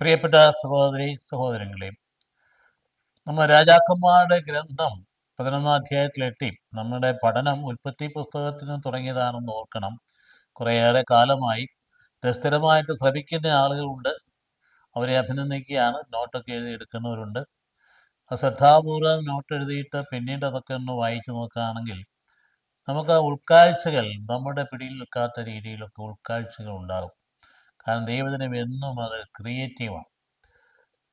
പ്രിയപ്പെട്ട സഹോദരി സഹോദരങ്ങളെ, നമ്മൾ രാജാക്കന്മാരുടെ ഗ്രന്ഥം 11-ാം അധ്യായത്തിലെത്തി. നമ്മുടെ പഠനം ഉൽപ്പത്തി പുസ്തകത്തിൽ നിന്ന് തുടങ്ങിയതാണെന്ന് ഓർക്കണം. കുറേയേറെ കാലമായി ഇത് സ്ഥിരമായിട്ട് ശ്രമിക്കുന്ന ആളുകളുണ്ട്. അവരെ അഭിനന്ദിക്കുകയാണ്. നോട്ടൊക്കെ എഴുതിയെടുക്കുന്നവരുണ്ട്. ശ്രദ്ധാപൂർവം നോട്ട് എഴുതിയിട്ട് പിന്നീട് അതൊക്കെ ഒന്ന് വായിച്ചു നോക്കുകയാണെങ്കിൽ നമുക്ക് ഉൾക്കാഴ്ചകൾ, നമ്മുടെ പിടിയിൽ നിൽക്കാത്ത രീതിയിലൊക്കെ ഉൾക്കാഴ്ചകൾ ഉണ്ടാകും. കാരണം ദൈവജനം എന്നും അത് ക്രിയേറ്റീവാണ്.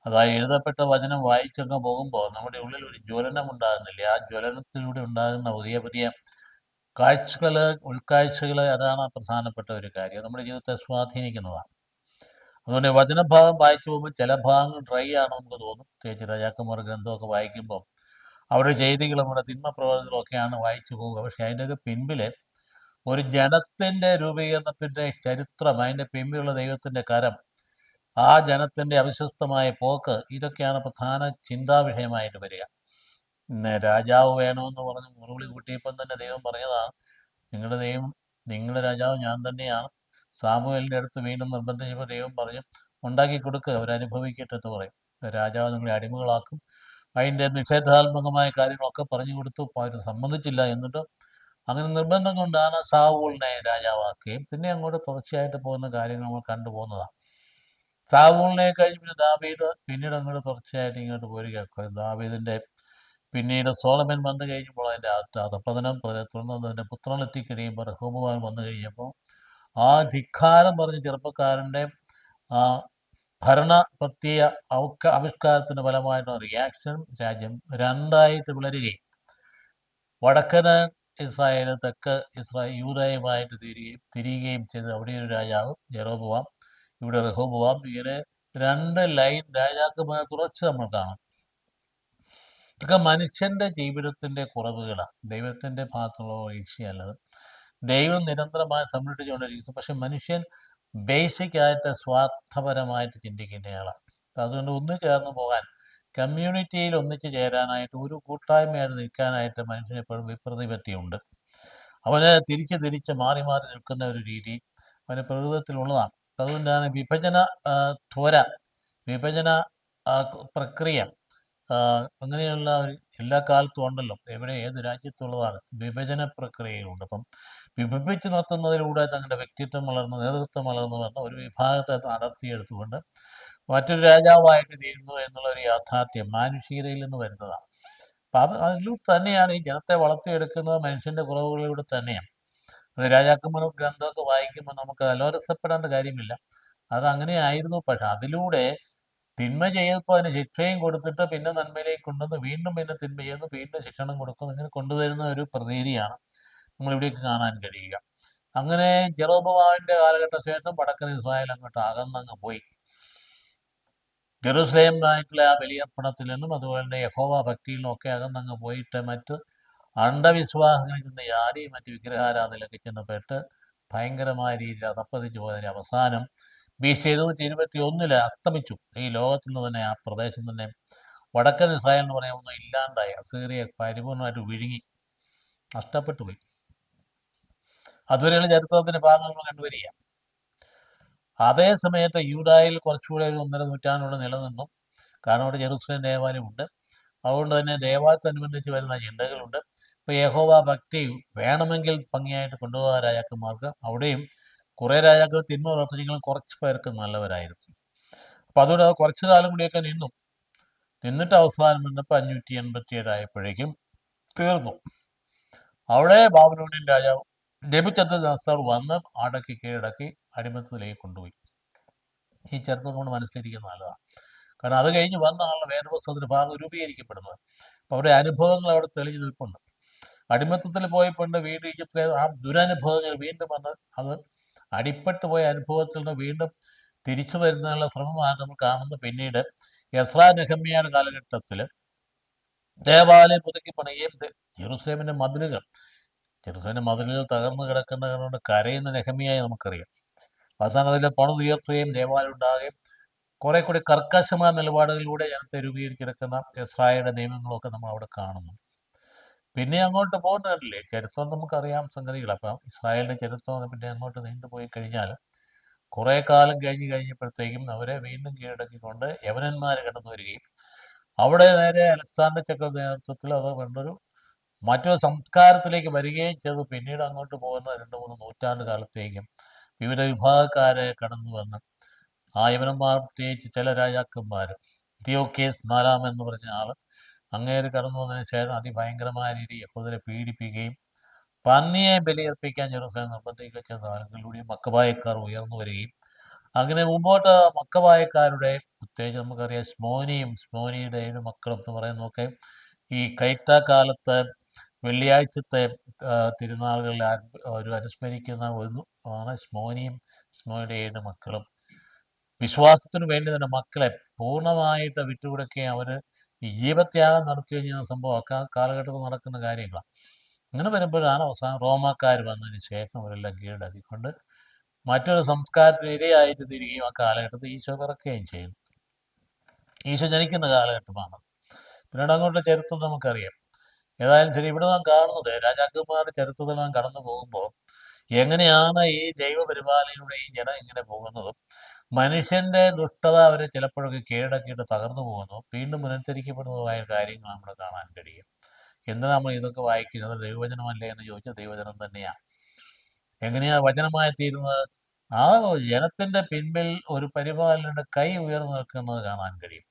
അതായത് എഴുതപ്പെട്ട വചനം വായിച്ചങ്ങ് പോകുമ്പോൾ നമ്മുടെ ഉള്ളിൽ ഒരു ജ്വലനം ഉണ്ടാകുന്നില്ലേ? ആ ജ്വലനത്തിലൂടെ ഉണ്ടാകുന്ന പുതിയ പുതിയ കാഴ്ചകൾ, ഉൾക്കാഴ്ചകൾ, അതാണ് പ്രധാനപ്പെട്ട ഒരു കാര്യം. നമ്മുടെ ജീവിതത്തെ സ്വാധീനിക്കുന്നതാണ്. അതുകൊണ്ട് വചനഭാഗം വായിച്ചു പോകുമ്പോൾ ചില ഭാഗങ്ങൾ ഡ്രൈ ആണെന്ന് നമുക്ക് തോന്നും. പ്രത്യേകിച്ച് രാജാക്കന്മാർ ഗ്രന്ഥമൊക്കെ വായിക്കുമ്പോൾ അവരുടെ ചെയ്തികളും അവരുടെ തിന്മ പ്രവർത്തനങ്ങളൊക്കെയാണ് വായിച്ചു പോവുക. പക്ഷേ അതിൻ്റെയൊക്കെ പിൻപിൽ ഒരു ജനത്തിൻ്റെ രൂപീകരണത്തിൻ്റെ ചരിത്രം, അതിൻ്റെ പിൻപിലുള്ള ദൈവത്തിൻ്റെ കരം, ആ ജനത്തിൻ്റെ അവിശ്വസ്തമായ പോക്ക്, ഇതൊക്കെയാണ് പ്രധാന ചിന്താ വിഷയമായിട്ട് വരിക. രാജാവ് വേണമെന്ന് പറഞ്ഞ് മുറവിളി കൂട്ടിയപ്പം തന്നെ ദൈവം പറഞ്ഞതാണ്, നിങ്ങളുടെ രാജാവ് ഞാൻ തന്നെയാണ്. സാമുവേലിൻ്റെ അടുത്ത് വീണ്ടും നിർബന്ധിച്ചപ്പോൾ ദൈവം പറഞ്ഞു, ഉണ്ടാക്കി കൊടുക്കുക, അവരനുഭവിക്കട്ടെ എന്ന് പറയും. രാജാവ് നിങ്ങളെ അടിമകളാക്കും. അതിൻ്റെ നിഷേധാത്മകമായ കാര്യങ്ങളൊക്കെ പറഞ്ഞു കൊടുത്തു. അവർ സമ്മതിച്ചില്ല. എന്നിട്ടും അങ്ങനെ നിർബന്ധം കൊണ്ടാണ് സാവൂളിനെ രാജാവാക്കുകയും പിന്നെ അങ്ങോട്ട് തുടർച്ചയായിട്ട് പോകുന്ന കാര്യങ്ങൾ നമ്മൾ കണ്ടുപോകുന്നതാണ്. സാവൂളിനെ കഴിഞ്ഞ് പിന്നെ ദാവീദ് പിന്നീട് അങ്ങോട്ട് തുടർച്ചയായിട്ട് ഇങ്ങോട്ട് പോരുക. ദാവീദിൻ്റെ പിന്നീട് സോളമൻ വന്നു കഴിഞ്ഞപ്പോൾ അതിൻ്റെ അധപതനം, തുടർന്ന് അതിൻ്റെ പുത്രൻ എത്തിക്കഴിയുമ്പോൾ റഹോബോവാൻ വന്നു കഴിഞ്ഞപ്പോൾ ആ ധിക്കാരം പറഞ്ഞ ചെറുപ്പക്കാരൻ്റെ ആ ഭരണ പ്രത്യേക ആവിഷ്കാരത്തിൻ്റെ ഫലമായിട്ടുള്ള റിയാക്ഷൻ രാജ്യം രണ്ടായിട്ട് പിളരുകയും വടക്കന് ഇസ്രായേൽ, തെക്ക് യൂദയുമായിട്ട് തിരിയുകയും ചെയ്ത് അവിടെ ഒരു രാജാവ് ജെറോബോവാം, ഇവിടെ റഹോബോവാം, ഇങ്ങനെ രണ്ട് ലൈൻ രാജാക്കന്മാരെ തുടർച്ച നമ്മൾ കാണാം. ഇതൊക്കെ മനുഷ്യൻ്റെ ജീവിതത്തിൻ്റെ കുറവുകളാണ്, ദൈവത്തിൻ്റെ ഭാഗത്തുള്ള വീഴ്ചയല്ലത്. ദൈവം നിരന്തരമായി സംരക്ഷിച്ചുകൊണ്ടിരിക്കുന്നു. പക്ഷെ മനുഷ്യൻ ബേസിക്കായിട്ട് സ്വാർത്ഥപരമായിട്ട് ചിന്തിക്കുന്നയാളാണ്. അതുകൊണ്ട് ഒന്നു ചേർന്ന് പോകാൻ, കമ്മ്യൂണിറ്റിയിൽ ഒന്നിച്ച് ചേരാനായിട്ട്, ഒരു കൂട്ടായ്മയായിട്ട് നിൽക്കാനായിട്ട് മനുഷ്യന് എപ്പോഴും വിപ്രതിപത്തിയുണ്ട്. അവന് തിരിച്ച് മാറി മാറി നിൽക്കുന്ന ഒരു രീതി അവന് പ്രകൃതത്തിലുള്ളതാണ്. അതുകൊണ്ടാണ് വിഭജന വിഭജന പ്രക്രിയ അങ്ങനെയുള്ള എല്ലാ കാലത്തും ഉണ്ടല്ലോ. ഏത് രാജ്യത്തുള്ളതാണ് വിഭജന പ്രക്രിയകളുണ്ട്. അപ്പം വിഭജിച്ച് നിർത്തുന്നതിലൂടെ തങ്ങളുടെ വ്യക്തിത്വം വളർന്ന്, നേതൃത്വം വളർന്നു വന്ന ഒരു വിഭാഗത്തെ അടർത്തിയെടുത്തുകൊണ്ട് മറ്റൊരു രാജാവായിട്ട് തീരുന്നു എന്നുള്ള ഒരു യാഥാർത്ഥ്യം മാനുഷികതയിൽ നിന്ന് വരുന്നതാണ്. അപ്പം അതിലൂടെ തന്നെയാണ് ഈ ജനത്തെ വളർത്തിയെടുക്കുന്നത്, മനുഷ്യൻ്റെ കുറവുകളിലൂടെ തന്നെയാണ്. അത് രാജാക്കന്മാർ ഗ്രന്ഥമൊക്കെ വായിക്കുമ്പോൾ നമുക്ക് അലോരസപ്പെടേണ്ട കാര്യമില്ല. അതങ്ങനെ ആയിരുന്നു. പക്ഷെ അതിലൂടെ തിന്മ ചെയ്തപ്പോൾ അതിന് ശിക്ഷയും കൊടുത്തിട്ട് പിന്നെ നന്മയിലേക്ക് കൊണ്ടുവന്ന് വീണ്ടും പിന്നെ തിന്മ ചെയ്യുന്നു, വീണ്ടും ശിക്ഷണം കൊടുക്കുന്നു, ഇങ്ങനെ കൊണ്ടുവരുന്ന ഒരു പ്രതീതിയാണ് നമ്മളിവിടേക്ക് കാണാൻ കഴിയുക. അങ്ങനെ ജെറോബോവാമിൻ്റെ കാലഘട്ട ശേഷം വടക്കൻ ഇസ്രായേൽ അങ്ങോട്ട് അകന്നങ്ങ് പോയി. ജെറുസലേമിനായിട്ടുള്ള ആ ബലിയർപ്പണത്തിൽ നിന്നും അതുപോലെ തന്നെ യഹോവ ഭക്തിയിൽ നിന്നും ഒക്കെ അകന്നങ്ങ് പോയിട്ട് മറ്റ് അന്ധവിശ്വാസങ്ങളിൽ നിന്ന് ചാടി മറ്റ് വിഗ്രഹാരാധനയിലൊക്കെ ചെന്നപ്പെട്ട് ഭയങ്കരമായ രീതിയിൽ അതപ്പതിച്ചു പോയതിന് അവസാനം BC 721 അസ്തമിച്ചു. ഈ ലോകത്തിൽ നിന്ന് തന്നെ, ആ പ്രദേശം തന്നെ, വടക്കൻ ഇസ്രായേൽ എന്ന് പറയാൻ ഒന്നും ഇല്ലാണ്ടായി. അസീറിയ പരിപൂർണമായിട്ട് വിഴുങ്ങി നഷ്ടപ്പെട്ടു പോയി. അതുവരെയുള്ള ചരിത്രത്തിൻ്റെ ഭാഗങ്ങൾ നമ്മൾ കണ്ടുവരിക. അതേ സമയത്ത് യൂദായിൽ കുറച്ചുകൂടെ ഒരു 1.5 നൂറ്റാണ്ടോടെ നിലനിന്നു. കാരണം അവിടെ ജെറുസലേം ദേവാലയമുണ്ട്. അതുകൊണ്ട് തന്നെ ദേവാലയത്തോടനുബന്ധിച്ച് വരുന്ന ചിന്തകളുണ്ട്. ഇപ്പോൾ യഹോവ ഭക്തി വേണമെങ്കിൽ ഭംഗിയായിട്ട് കൊണ്ടുപോകാൻ രാജാക്കന്മാർക്ക്, അവിടെയും കുറേ രാജാക്കൾ തിന്മ പ്രവർത്തിച്ചെങ്കിലും കുറച്ച് പേർക്ക് നല്ലവരായിരുന്നു. അപ്പോൾ അതുകൊണ്ട് അത് കുറച്ചു കാലം കൂടിയൊക്കെ നിന്നിട്ട് അവസാനം വന്നപ്പോൾ 587 ആയപ്പോഴേക്കും തീർന്നു. അവിടെ ബാബിലോണിയൻ രാജാവ് നെബൂഖദ്നേസർ വന്ന് അടക്കി കീഴടക്കി അടിമത്തത്തിലേക്ക് കൊണ്ടുപോയി. ഈ ചരിത്രം കൊണ്ട് മനസ്സിലിരിക്കുന്നത് നല്ലതാണ്. കാരണം അത് കഴിഞ്ഞ് വന്ന ആളുടെ വേദപുസ്തകത്തിൻ്റെ ഭാഗം രൂപീകരിക്കപ്പെടുന്നത്. അപ്പോൾ അവരുടെ അനുഭവങ്ങൾ അവിടെ തെളിഞ്ഞു നിൽപ്പുണ്ട്. അടിമത്തത്തിൽ പോയപ്പോണ്ട് വീണ്ടും ഈജിപ്തിലെ ആ ദുരനുഭവങ്ങൾ വീണ്ടും വന്ന് അത് അടിപ്പെട്ടു പോയ അനുഭവത്തിൽ നിന്ന് വീണ്ടും തിരിച്ചു വരുന്നതിനുള്ള ശ്രമമാണ് നമ്മൾ കാണുന്നത്. പിന്നീട് എസ്രാ നെഹമ്യായുടെ കാലഘട്ടത്തിൽ ദേവാലയം പുതുക്കി പണിയുകയും ജെറുസലേമിൻ്റെ മതിലുകൾ തകർന്നു കിടക്കുന്ന കൊണ്ട് കരയുന്ന നെഹമ്യായെ നമുക്കറിയാം. അവസാനം അതിലെ പണിതുയർത്തുകയും ദേവാലയം ഉണ്ടാകുകയും കുറെ കൂടി കർക്കശമായ നിലപാടുകളിലൂടെ ജനത്തെ രൂപീകരിച്ചെടുക്കുന്ന ഇസ്രായേലിൻ്റെ നിയമങ്ങളൊക്കെ നമ്മൾ അവിടെ കാണുന്നു. പിന്നെ അങ്ങോട്ട് പോകുന്നതല്ലേ ചരിത്രം, നമുക്കറിയാം സംഗതികൾ. അപ്പം ഇസ്രായേലിൻ്റെ ചരിത്രം പിന്നെ അങ്ങോട്ട് നീണ്ടുപോയി കഴിഞ്ഞാൽ കുറേ കാലം കഴിഞ്ഞപ്പോഴത്തേക്കും അവരെ വീണ്ടും കീഴടക്കിക്കൊണ്ട് യവനന്മാർ കടന്നു വരികയും അവിടെ നേരെ അലക്സാണ്ടർ ചക്രവർത്തി നേതൃത്വത്തിൽ അത് വേണ്ടൊരു മറ്റൊരു സംസ്കാരത്തിലേക്ക് വരികയും ചെയ്തു. പിന്നീട് അങ്ങോട്ട് പോകുന്ന 2-3 നൂറ്റാണ്ട് കാലത്തേക്കും വിവിധ വിഭാഗക്കാരെ കടന്നു വന്ന് ആ യവനന്മാർ, പ്രത്യേകിച്ച് ചില രാജാക്കന്മാർ, തിയോക്കേസ് നാലാം എന്ന് പറഞ്ഞ ആൾ, അങ്ങേര് കടന്നു വന്നതിന് ശേഷം അതിഭയങ്കരമായ രീതിയിൽ യഹൂദരെ പീഡിപ്പിക്കുകയും പന്നിയെ ബലിയർപ്പിക്കാൻ ജെറുസലേം നിർബന്ധിക്കുക ചെയ്ത കാലങ്ങളിലൂടെ മക്കബായക്കാർ ഉയർന്നു വരികയും അങ്ങനെ മുമ്പോട്ട് മക്കബായക്കാരുടെ, പ്രത്യേകിച്ച് നമുക്കറിയാം സ്മോനിയുടെ 7 മക്കളും എന്ന് പറയുന്നതൊക്കെ ഈ കൈറ്റാക്കാലത്ത് വെള്ളിയാഴ്ചത്തെ തിരുനാളുകളിൽ ഒരു അനുസ്മരിക്കുന്ന ഒരു ആണ് സ്മോനിയുടെ 7 മക്കളും. വിശ്വാസത്തിന് വേണ്ടി തന്നെ മക്കളെ പൂർണ്ണമായിട്ട് വിട്ടുകൊടുക്കുകയും അവർ ഈ ജീവത്യാഗം നടത്തി കഴിഞ്ഞ സംഭവം കാലഘട്ടത്തിൽ നടക്കുന്ന കാര്യങ്ങളാണ്. അങ്ങനെ വരുമ്പോഴാണ് അവസാനം റോമാക്കാർ വന്നതിന് ശേഷം അവരെല്ലാം കീഴടക്കിക്കൊണ്ട് മറ്റൊരു സംസ്കാരത്തിന് ഇരയായിട്ട് തിരികെയും ആ കാലഘട്ടത്തിൽ ഈശോ പിറക്കുകയും ചെയ്യുന്നു. ഈശോ ജനിക്കുന്ന കാലഘട്ടമാണ്. പിന്നീട് അങ്ങോട്ട് ചരിത്രം നമുക്കറിയാം. ഏതായാലും ശരി, ഇവിടെ നാം കാണുന്നത് രാജാക്കന്മാരുടെ ചരിത്രത്തിൽ നാം കടന്നു പോകുമ്പോൾ എങ്ങനെയാണ് ഈ ദൈവപരിപാലനയുടെ ഈ ജനം ഇങ്ങനെ പോകുന്നതും മനുഷ്യന്റെ ദുഷ്ടത അവരെ ചിലപ്പോഴൊക്കെ കീഴടക്കിയിട്ട് തകർന്നു പോകുന്നു, വീണ്ടും പുനരുദ്ധരിക്കപ്പെടുന്നതുമായ കാര്യങ്ങൾ നമ്മൾ കാണാൻ കഴിയും. എന്തിനാ നമ്മൾ ഇതൊക്കെ വായിക്കുന്നത്? ദൈവവചനമല്ലേ എന്ന് ചോദിച്ചാൽ ദൈവവചനം തന്നെയാണ്. എങ്ങനെയാ വചനമായി തീരുന്നത്? ആ ജനത്തിന്റെ പിൻപിൽ ഒരു പരിപാലനയുടെ കൈ ഉയർന്നു നിൽക്കുന്നത് കാണാൻ കഴിയും.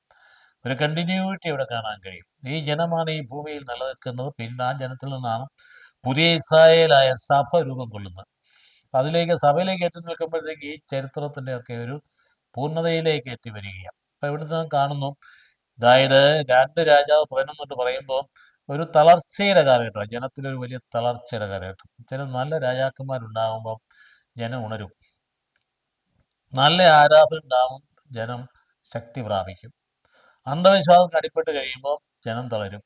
ഒരു കണ്ടിന്യൂറ്റി ഇവിടെ കാണാൻ കഴിയും. ഈ ജനമാണ് ഈ ഭൂമിയിൽ നിലനിൽക്കുന്നത്. പിന്നെ ആ ജനത്തിൽ നിന്നാണ് പുതിയ ഇസ്രായേലായ സഭ രൂപം കൊള്ളുന്നത്. അതിലേക്ക് സഭയിലേക്ക് എത്തി നിൽക്കുമ്പോഴത്തേക്ക് ഈ ചരിത്രത്തിൻ്റെ ഒക്കെ ഒരു പൂർണ്ണതയിലേക്ക് എത്തി വരികയാണ്. അപ്പം ഇവിടുന്ന് നാം കാണുന്നു, അതായത് 2 രാജാവ് 11 പറയുമ്പോൾ ഒരു തളർച്ചയുടെ കാലഘട്ടമാണ്. ജനത്തിലൊരു വലിയ തളർച്ചയുടെ കാലഘട്ടം. ചില നല്ല രാജാക്കന്മാരുണ്ടാകുമ്പോൾ ജനം ഉണരും, നല്ല ആരാധന ഉണ്ടാകും, ജനം ശക്തി പ്രാപിക്കും. അന്ധവിശ്വാസം അടിപ്പെട്ട് കഴിയുമ്പോൾ ജനം തളരും.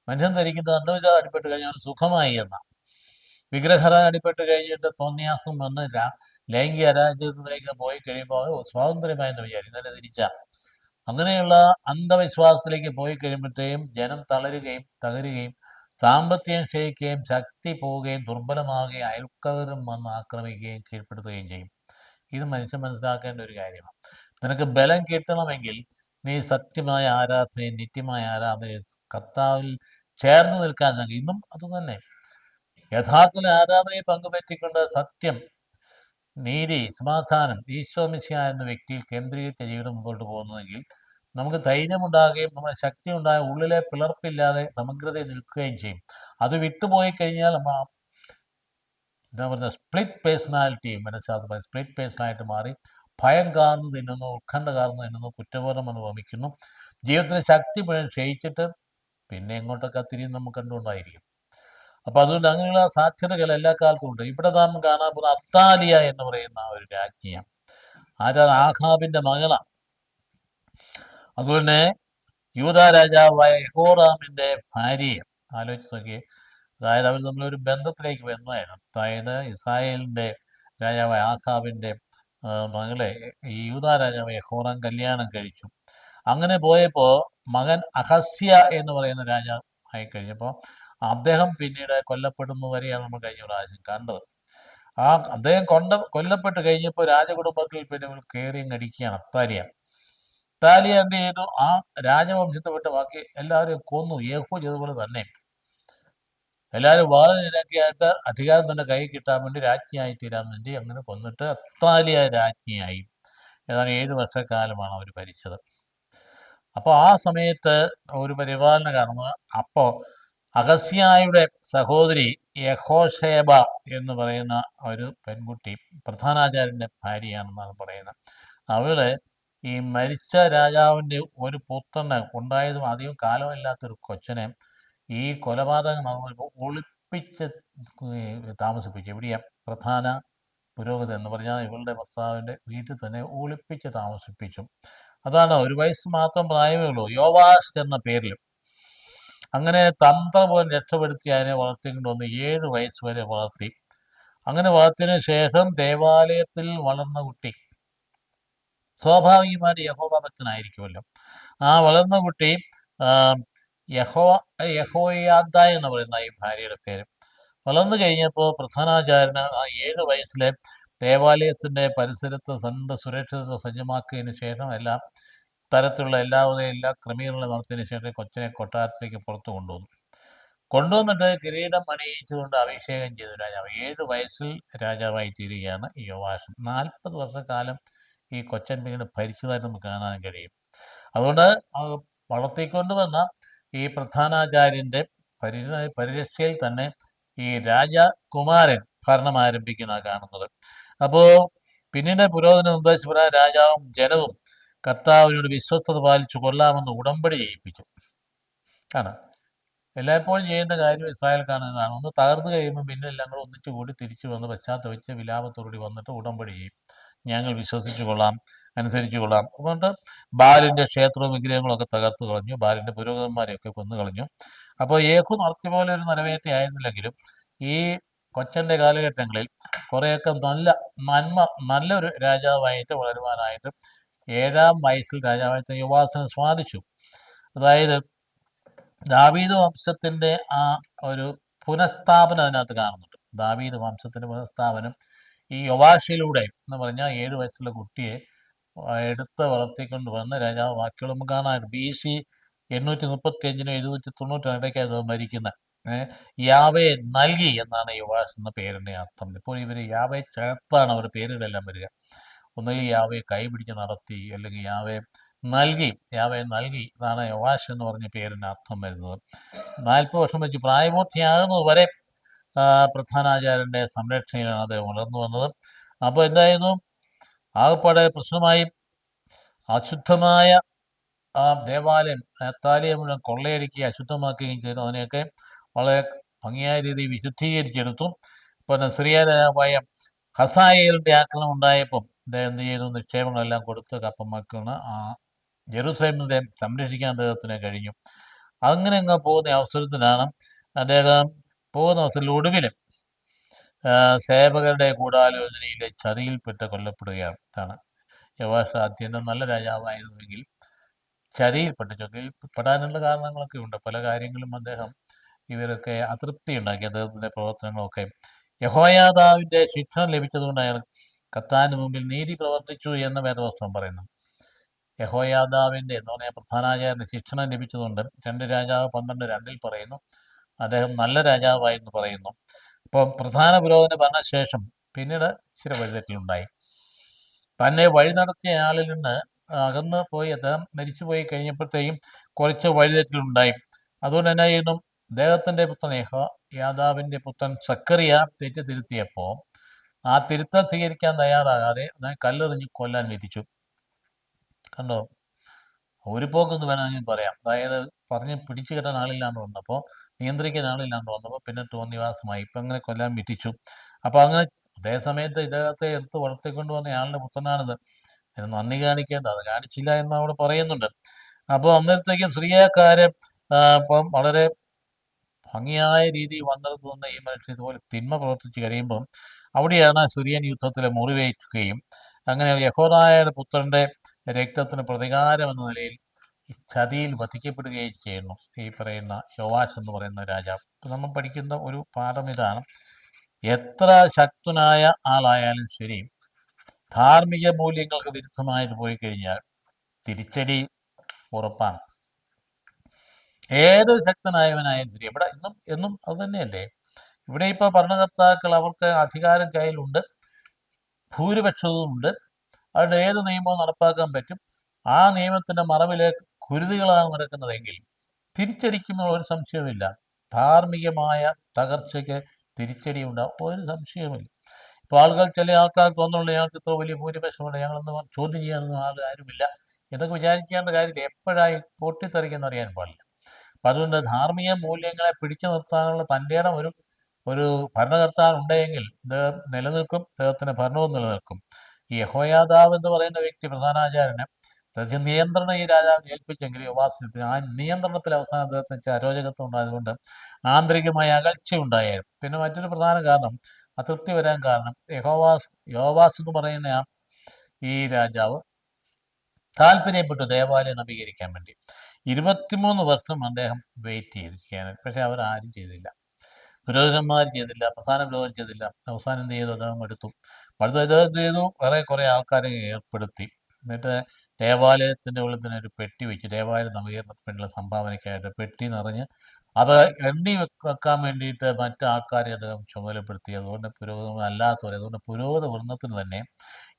മനുഷ്യൻ ധരിക്കുന്നത് അന്ധവിശ്വാസം അടിപ്പെട്ട് കഴിഞ്ഞാൽ സുഖമായി എന്ന, വിഗ്രഹര അടിപ്പെട്ട് കഴിഞ്ഞിട്ട് തോന്നിയാസം വന്ന് ലൈംഗിക അരാജകത്തിലേക്ക് പോയി കഴിയുമ്പോൾ സ്വാതന്ത്ര്യമായെന്ന് വിചാരിക്കും. തിരിച്ചാണ്. അങ്ങനെയുള്ള അന്ധവിശ്വാസത്തിലേക്ക് പോയി കഴിയുമ്പോഴത്തേക്കും ജനം തളരുകയും തകരുകയും സാമ്പത്തികം ക്ഷയിക്കുകയും ശക്തി പോവുകയും ദുർബലമാവുകയും അയൽക്കാരും വന്ന് ആക്രമിക്കുകയും കീഴ്പ്പെടുത്തുകയും ചെയ്യും. ഇത് മനുഷ്യൻ മനസ്സിലാക്കേണ്ട ഒരു കാര്യമാണ്. നിനക്ക് ബലം കിട്ടണമെങ്കിൽ നീ സത്യമായ ആരാധനയും നിത്യമായ ആരാധനയും കർത്താവിൽ ചേർന്ന് നിൽക്കാൻ ശ്രമിക്കും. ഇന്നും അതുതന്നെ യഥാർത്ഥത്തിൽ ആരാധനയെ പങ്കുപറ്റിക്കൊണ്ട് സത്യം, നീതി, സമാധാനം, ഈശോ മിശിഹ എന്ന വ്യക്തിയിൽ കേന്ദ്രീകരിച്ച ജീവിതം മുമ്പോട്ട് പോകുന്നതെങ്കിൽ നമുക്ക് ധൈര്യമുണ്ടാകുകയും നമ്മുടെ ശക്തി ഉണ്ടായ ഉള്ളിലെ പിളർപ്പില്ലാതെ സമഗ്രതയിൽ നിൽക്കുകയും ചെയ്യും. അത് വിട്ടുപോയി കഴിഞ്ഞാൽ നമ്മൾ എന്താ പറയുക, സ്പ്ലിറ്റ് പേഴ്സണാലിറ്റി, മനഃശാസ്ത്രം സ്പ്ലിറ്റ് പേഴ്സണാലിറ്റി മാറി ഭയം കാർന്നു തിന്നുന്നു, ഉത്കണ്ഠ കാർന്നു തിന്നുന്നു, കുറ്റബോധം അനുഭവിക്കുന്നു, ജീവിതത്തിന് ശക്തി മുഴുവൻ ക്ഷയിച്ചിട്ട് പിന്നെ എങ്ങോട്ടൊക്കെ തിരിയും നമുക്ക് കണ്ടുകൊണ്ടായിരിക്കും. അപ്പം അതുകൊണ്ട് അങ്ങനെയുള്ള സാധ്യതകൾ എല്ലാ കാലത്തും ഉണ്ട്. ഇവിടെ നാം കാണാൻ പോകുന്ന അത്താലിയ എന്ന് പറയുന്ന ഒരു രാജ്ഞിയാണ്. ആഹാബിന്റെ മകളാണ്. അതുപോലെ യൂദാ രാജാവായ യഹോറാമിന്റെ ഭാര്യയെ ആലോചിച്ച് നോക്കി. അതായത് അവർ തമ്മിലൊരു ബന്ധത്തിലേക്ക് വന്നതായിരുന്നു. അതായത് ഇസ്രായേലിന്റെ രാജാവായ ആഹാബിന്റെ മകളെ ഈ യൂദാ രാജാവ് യഹോറാം കല്യാണം കഴിച്ചു. അങ്ങനെ പോയപ്പോൾ മകൻ അഹസ്യ എന്ന് പറയുന്ന രാജാവ് ആയി കഴിഞ്ഞപ്പോൾ അദ്ദേഹം പിന്നീട് കൊല്ലപ്പെടുന്നത് വരെയാണ് നമ്മൾ കഴിഞ്ഞ പ്രാവശ്യം കണ്ടത്. അദ്ദേഹം കൊല്ലപ്പെട്ട് കഴിഞ്ഞപ്പോൾ രാജകുടുംബത്തിൽ പിന്നെ കയറി അടിക്കുകയാണ് അത്താലിയ എന്ത് ചെയ്തു? ആ രാജവംശത്തെപ്പെട്ട് ബാക്കി എല്ലാവരെയും കൊന്നു. യേഹൂ ചെയ്തതുപോലെ തന്നെ എല്ലാവരും വാളിനിരക്കിയായിട്ട് അധികാരം തന്നെ കൈ കിട്ടാൻ വേണ്ടി രാജ്ഞിയായി തീരാൻ വേണ്ടി അങ്ങനെ കൊന്നിട്ട് അത്താലിയ രാജ്ഞിയായി. ഏതാണ്ട് 7 വർഷക്കാലമാണ് അവർ ഭരിച്ചത്. അപ്പോൾ ആ സമയത്ത് ഒരു പരിപാലന കാണുന്നത്, അപ്പോൾ അഹസ്യായുടെ സഹോദരി യഹോഷേബ എന്ന് പറയുന്ന ഒരു പെൺകുട്ടി പ്രധാനാചാര്യൻ്റെ ഭാര്യയാണെന്നാണ് പറയുന്നത്. അവള് ഈ മരിച്ച രാജാവിൻ്റെ ഒരു പുത്രനെ ഉണ്ടായതും അധികം കാലമില്ലാത്തൊരു കൊച്ചനെ ഈ കൊലപാതകം നടന്നപ്പോൾ ഒളിപ്പിച്ച് താമസിപ്പിച്ചു. എവിടെയാ? പ്രധാന പുരോഹിതൻ എന്ന് പറഞ്ഞാൽ ഇവളുടെ ഭർത്താവിൻ്റെ വീട്ടിൽ തന്നെ ഒളിപ്പിച്ച് താമസിപ്പിച്ചു. അതാണ്, ഒരു വയസ്സ് മാത്രം പ്രായമേ ഉള്ളൂ, യോവാസ് എന്ന പേരിൽ. അങ്ങനെ തന്ത്രപൂർവ്വം രക്ഷപ്പെടുത്തി അതിനെ വളർത്തിക്കൊണ്ടുവന്ന് 7 വയസ്സ് വരെ വളർത്തി. അങ്ങനെ വളർത്തിയതിനു ശേഷം ദേവാലയത്തിൽ വളർന്ന കുട്ടി സ്വാഭാവികമായിട്ട് യഹോവഭക്തനായിരിക്കുമല്ലോ. ആ വളർന്ന കുട്ടി യഹോയാദ എന്ന് പറയുന്ന ഈ ഭാര്യയുടെ പേര്. വളർന്നു കഴിഞ്ഞപ്പോൾ പ്രധാനാചാര്യന് ആ 7 വയസ്സിലെ ദേവാലയത്തിൻ്റെ പരിസരത്ത് സുരക്ഷിതത്വം സജ്ജമാക്കിയതിന് ശേഷം തരത്തിലുള്ള എല്ലാ ക്രമീകരണങ്ങളും നടത്തിയതിന് ശേഷം കൊച്ചിനെ കൊട്ടാരത്തിലേക്ക് പുറത്തു കൊണ്ടുവന്നിട്ട് കിരീടം അണിയിച്ചുകൊണ്ട് അഭിഷേകം ചെയ്തു രാജാവ്. 7 വയസ്സിൽ രാജാവായി തീരുകയാണ് ഈ യോവാഷ്. 40 വർഷക്കാലം ഈ കൊച്ചൻ പിന്നീട് ഭരിച്ചതായിട്ട് നമുക്ക് കാണാൻ കഴിയും. അതുകൊണ്ട് വളർത്തിക്കൊണ്ടുവന്ന ഈ പ്രധാനാചാര്യൻ്റെ പരിരക്ഷയിൽ തന്നെ ഈ രാജകുമാരൻ ഭരണം ആരംഭിക്കുന്ന കാണുന്നത്. അപ്പോൾ പിന്നീട് പുരോഹിതന് നിർദ്ദേശപ്രകാരം രാജാവും ജനവും കർത്താവിനോട് വിശ്വസ്തത പാലിച്ചു കൊള്ളാമെന്ന് ഉടമ്പടി ചെയ്യിപ്പിച്ചു. ആണ് എല്ലായ്പ്പോഴും ചെയ്യേണ്ട കാര്യം ഇസ്രായേൽ കാണുന്നതാണ്. ഒന്ന് തകർന്നു കഴിയുമ്പോൾ പിന്നെ എല്ലാം കൂടെ ഒന്നിച്ചു കൂടി തിരിച്ചു വന്ന് പശ്ചാത്തപിച്ച് വിലാപത്തോടുകൂടി വന്നിട്ട് ഉടമ്പടി ചെയ്യും. ഞങ്ങൾ വിശ്വസിച്ചു കൊള്ളാം, അനുസരിച്ചു കൊള്ളാം. അതുകൊണ്ട് ബാലിൻ്റെ ക്ഷേത്രവും വിഗ്രഹങ്ങളൊക്കെ തകർത്തു കളഞ്ഞു, ബാലിൻ്റെ പുരോഹിതന്മാരെയൊക്കെ കൊന്നു കളഞ്ഞു. അപ്പോൾ യേഹൂ നടത്തിയ പോലെ ഒരു നിറവേറ്റയായിരുന്നില്ലെങ്കിലും ഈ കൊച്ചൻ്റെ കാലഘട്ടങ്ങളിൽ കുറേയൊക്കെ നല്ലൊരു രാജാവായിട്ട് വളരുവാനായിട്ട് 7-ാം വയസ്സിൽ രാജാവായിട്ട് യോവാസിനെ സ്വാധിച്ചു. അതായത് ദാവീദ് വംശത്തിൻ്റെ ആ ഒരു പുനഃസ്ഥാപനം അതിനകത്ത് കാണുന്നുണ്ട്. ദാവീദ് വംശത്തിൻ്റെ പുനഃസ്ഥാപനം ഈ യോവാഷിലൂടെ എന്ന് പറഞ്ഞാൽ 7 വയസ്സുള്ള കുട്ടിയെ എടുത്ത് വളർത്തിക്കൊണ്ട് വന്ന് രാജാവ് വാക്കുകൾ നമുക്ക് കാണാറുണ്ട്. BC 835-നും 790 ഇടയ്ക്ക് അത് മരിക്കുന്ന യാവേ നൽകി എന്നാണ് യോവാഷ് എന്ന പേരിൻ്റെ അർത്ഥം. ഇപ്പോൾ ഇവർ യാവേ ചേർത്താണ് അവർ പേരുകളെല്ലാം വരിക. ഒന്നുകിൽ യാവയെ കൈപിടിച്ച് നടത്തി, അല്ലെങ്കിൽ യാവയെ നൽകി ഇതാണ് യോവാഷ് എന്ന് പറഞ്ഞ പേരിന് അർത്ഥം വരുന്നത്. 40 വർഷം വെച്ച് പ്രായപൂർത്തിയാകുന്നത് വരെ പ്രധാനാചാര്യൻ്റെ സംരക്ഷണയിലാണ് അദ്ദേഹം വളർന്നു വന്നത്. അപ്പോൾ എന്തായിരുന്നു ആകപ്പാടെ പ്രശ്നമായി അശുദ്ധമായ ആ ദേവാലയം താലിയെ മുഴുവൻ കൊള്ളയടിക്കുകയും അശുദ്ധമാക്കുകയും ചെയ്തു. അതിനെയൊക്കെ വളരെ ഭംഗിയായ രീതിയിൽ വിശുദ്ധീകരിച്ചെടുത്തു. പിന്നെ സിറിയ രാജാവായ ഹസായേലിൻ്റെ ആക്രമണം ഉണ്ടായപ്പം അദ്ദേഹം എന്ത് ചെയ്തു? നിക്ഷേപങ്ങളെല്ലാം കൊടുത്ത് കപ്പമാക്കുന്ന ജെറുസലേമിനെ സംരക്ഷിക്കാൻ അദ്ദേഹത്തിന് കഴിഞ്ഞു. അങ്ങനെ അങ്ങ് പോകുന്ന അവസരത്തിലാണ് അദ്ദേഹം ഒടുവിൽ സേവകരുടെ ഗൂഢാലോചനയിലെ ചതിയിൽപ്പെട്ട് കൊല്ലപ്പെടുകയാണ്. ഇതാണ് യോവാഷ് അത്യന്തം നല്ല രാജാവായിരുന്നുവെങ്കിൽ ചതിയിൽപ്പെടാനുള്ള കാരണങ്ങളൊക്കെ ഉണ്ട്. പല കാര്യങ്ങളും ഇവരൊക്കെ അതൃപ്തി ഉണ്ടാക്കി അദ്ദേഹത്തിൻ്റെ പ്രവർത്തനങ്ങളൊക്കെ. യഹോയാദാവിൻ്റെ ശിക്ഷണം ലഭിച്ചതുകൊണ്ട് അയാൾ കർത്താവിന് മുമ്പിൽ നീതി പ്രവർത്തിച്ചു എന്ന് വേദപുസ്തകം പറയുന്നു. യഹോയാദാവിൻ്റെ എന്ന് പറഞ്ഞാൽ പ്രധാനാചാര്യൻ്റെ ശിക്ഷണം ലഭിച്ചതുകൊണ്ട് 2 രാജാവ് 12:2 പറയുന്നു അദ്ദേഹം നല്ല രാജാവായിരുന്നു പറയുന്നു. അപ്പം പ്രധാന പുരോഹിതൻ്റെ ഭരണശേഷം പിന്നീട് ചില വഴിതെറ്റലുണ്ടായി. തന്നെ വഴി നടത്തിയ ആളിൽ നിന്ന് അകന്ന് പോയി അദ്ദേഹം മരിച്ചുപോയി കഴിഞ്ഞപ്പോഴത്തേക്കും കുറച്ച് വഴിതെറ്റലുണ്ടായി. അതുകൊണ്ട് എന്നാ ചെയ്യുന്നു? അദ്ദേഹത്തിൻ്റെ പുത്രൻ യാദാവിൻ്റെ പുത്രൻ സക്കറിയ തെറ്റ് തിരുത്തിയപ്പോൾ ആ തിരുത്തൽ സ്വീകരിക്കാൻ തയ്യാറാകാതെ കല്ലെറിഞ്ഞ് കൊല്ലാൻ വിധിച്ചു. കണ്ടോ? ഒരു പോക്കെന്ന് വേണമെങ്കിൽ പറയാം. അതായത് പറഞ്ഞ് പിടിച്ചു കെട്ടാൻ ആളില്ലാണ്ട് വന്നപ്പോൾ, നിയന്ത്രിക്കാൻ ആളില്ലാണ്ട് വന്നപ്പോൾ പിന്നെ തോന്നിവാസമായി. ഇപ്പം അങ്ങനെ കൊല്ലാൻ വിധിച്ചു. അപ്പോൾ അങ്ങനെ അതേസമയത്ത് ഇദ്ദേഹത്തെ എടുത്ത് വളർത്തിക്കൊണ്ട് വന്ന ആളുടെ പുത്രനാണിത്. അതിന് നന്ദി കാണിക്കേണ്ട, അത് കാണിച്ചില്ല എന്ന് അവിടെ പറയുന്നുണ്ട്. അപ്പോൾ അന്നേരത്തേക്കും സിറിയക്കാർ ഇപ്പം വളരെ ഭംഗിയായ രീതിയിൽ വന്നിടത്ത് നിന്ന് ഈ മനുഷ്യൻ ഇതുപോലെ തിന്മ പ്രവർത്തിച്ച് കഴിയുമ്പം അവിടെയാണ് സിറിയൻ യുദ്ധത്തിൽ മുറിവേറ്റുകയും അങ്ങനെ യഹോദായുടെ പുത്രൻ്റെ രക്തത്തിന് പ്രതികാരം എന്ന നിലയിൽ ചതിയിൽ വധിക്കപ്പെടുകയും ചെയ്യുന്നു ഈ പറയുന്ന യോവാഷ് എന്ന് പറയുന്ന രാജാവ്. നമ്മൾ പഠിക്കുന്ന ഒരു പാഠം ഇതാണ്: എത്ര ശക്തനായ ആളായാലും ശരി, ധാർമ്മിക മൂല്യങ്ങൾക്ക് വിരുദ്ധമായിട്ട് പോയി കഴിഞ്ഞാൽ തിരിച്ചടി ഉറപ്പാണ്. ഏത് ശക്തനായവനായാലും ശരി. ഇവിടെ എന്നും അത് തന്നെയല്ലേ. ഇവിടെ ഇപ്പോൾ ഭരണകർത്താക്കൾ അവർക്ക് അധികാരം കയ്യിലുണ്ട്, ഭൂരിപക്ഷവുമുണ്ട്. അവരുടെ ഏത് നിയമവും നടപ്പാക്കാൻ പറ്റും. ആ നിയമത്തിൻ്റെ മറവിലെ കുരുതികളാണ് നടക്കുന്നതെങ്കിൽ തിരിച്ചടിക്കുന്ന ഒരു സംശയവുമില്ല. ധാർമ്മികമായ തകർച്ചയ്ക്ക് തിരിച്ചടി ഉണ്ടാവും, ഒരു സംശയവുമില്ല. ഇപ്പോൾ ചില ആൾക്കാർ തോന്നുന്നുണ്ട് ഞങ്ങൾക്ക് ഇത്ര വലിയ ഭൂരിപക്ഷമുണ്ട്, ഞങ്ങളൊന്ന് ചോദ്യം ചെയ്യാനൊന്നും ആരുമില്ല എന്നൊക്കെ വിചാരിക്കേണ്ട കാര്യമില്ല. എപ്പോഴായി പൊട്ടിത്തെറിക്കുന്ന അറിയാൻ പാടില്ല. അപ്പം അതുകൊണ്ട് ധാർമ്മിക മൂല്യങ്ങളെ പിടിച്ചു നിർത്താനുള്ള തൻ്റെ ഇടം ഒരു ഭരണകർത്താവുണ്ടെങ്കിൽ ഇത് നിലനിൽക്കും, അദ്ദേഹത്തിൻ്റെ ഭരണവും നിലനിൽക്കും. ഈ യഹോയാദാവ് എന്ന് പറയുന്ന വ്യക്തി പ്രധാനാചാര്യന് നിയന്ത്രണം ഈ രാജാവിനെ ഏൽപ്പിച്ചെങ്കിൽ യോവാസിന് ആ നിയന്ത്രണത്തിൽ അവസാനം അദ്ദേഹത്തിന് അരോചകത്വം ഉണ്ടായതുകൊണ്ട് ആന്തരികമായ അകൽച്ച ഉണ്ടായായിരുന്നു. പിന്നെ മറ്റൊരു പ്രധാന കാരണം, അതൃപ്തി വരാൻ കാരണം, യോവാസ് എന്ന് പറയുന്ന ഈ രാജാവ് താല്പര്യപ്പെട്ടു ദേവാലയം നവീകരിക്കാൻ വേണ്ടി. 23 വർഷം അദ്ദേഹം വെയിറ്റ് ചെയ്ത് ചെയ്യാനായിട്ട്. പക്ഷെ അവരാരും ചെയ്തില്ല. പുരോഹിതന്മാർ ചെയ്തില്ല, പ്രധാന പുരോഹിതൻ ചെയ്തില്ല. അവസാനം എന്ത് ചെയ്തു? അദ്ദേഹം എടുത്തു അടുത്ത ഇത് എന്ത് ചെയ്തു, വേറെ കുറേ ആൾക്കാരെ ഏർപ്പെടുത്തി. എന്നിട്ട് ദേവാലയത്തിൻ്റെ ഉള്ളിൽ തന്നെ ഒരു പെട്ടി വെച്ച്, ദേവാലയ നവീകരണത്തിന് വേണ്ടിയുള്ള സംഭാവനയ്ക്കായിട്ട് പെട്ടി നിറഞ്ഞ് അത് എണ്ണി വെക്കാൻ വേണ്ടിയിട്ട് മറ്റ് ആൾക്കാരെ അദ്ദേഹം ചുമതലപ്പെടുത്തി. അതുകൊണ്ട് പുരോഹിതമല്ലാത്തവരെ, അതുകൊണ്ട് പുരോഹിത വൃന്ദത്തിന് തന്നെ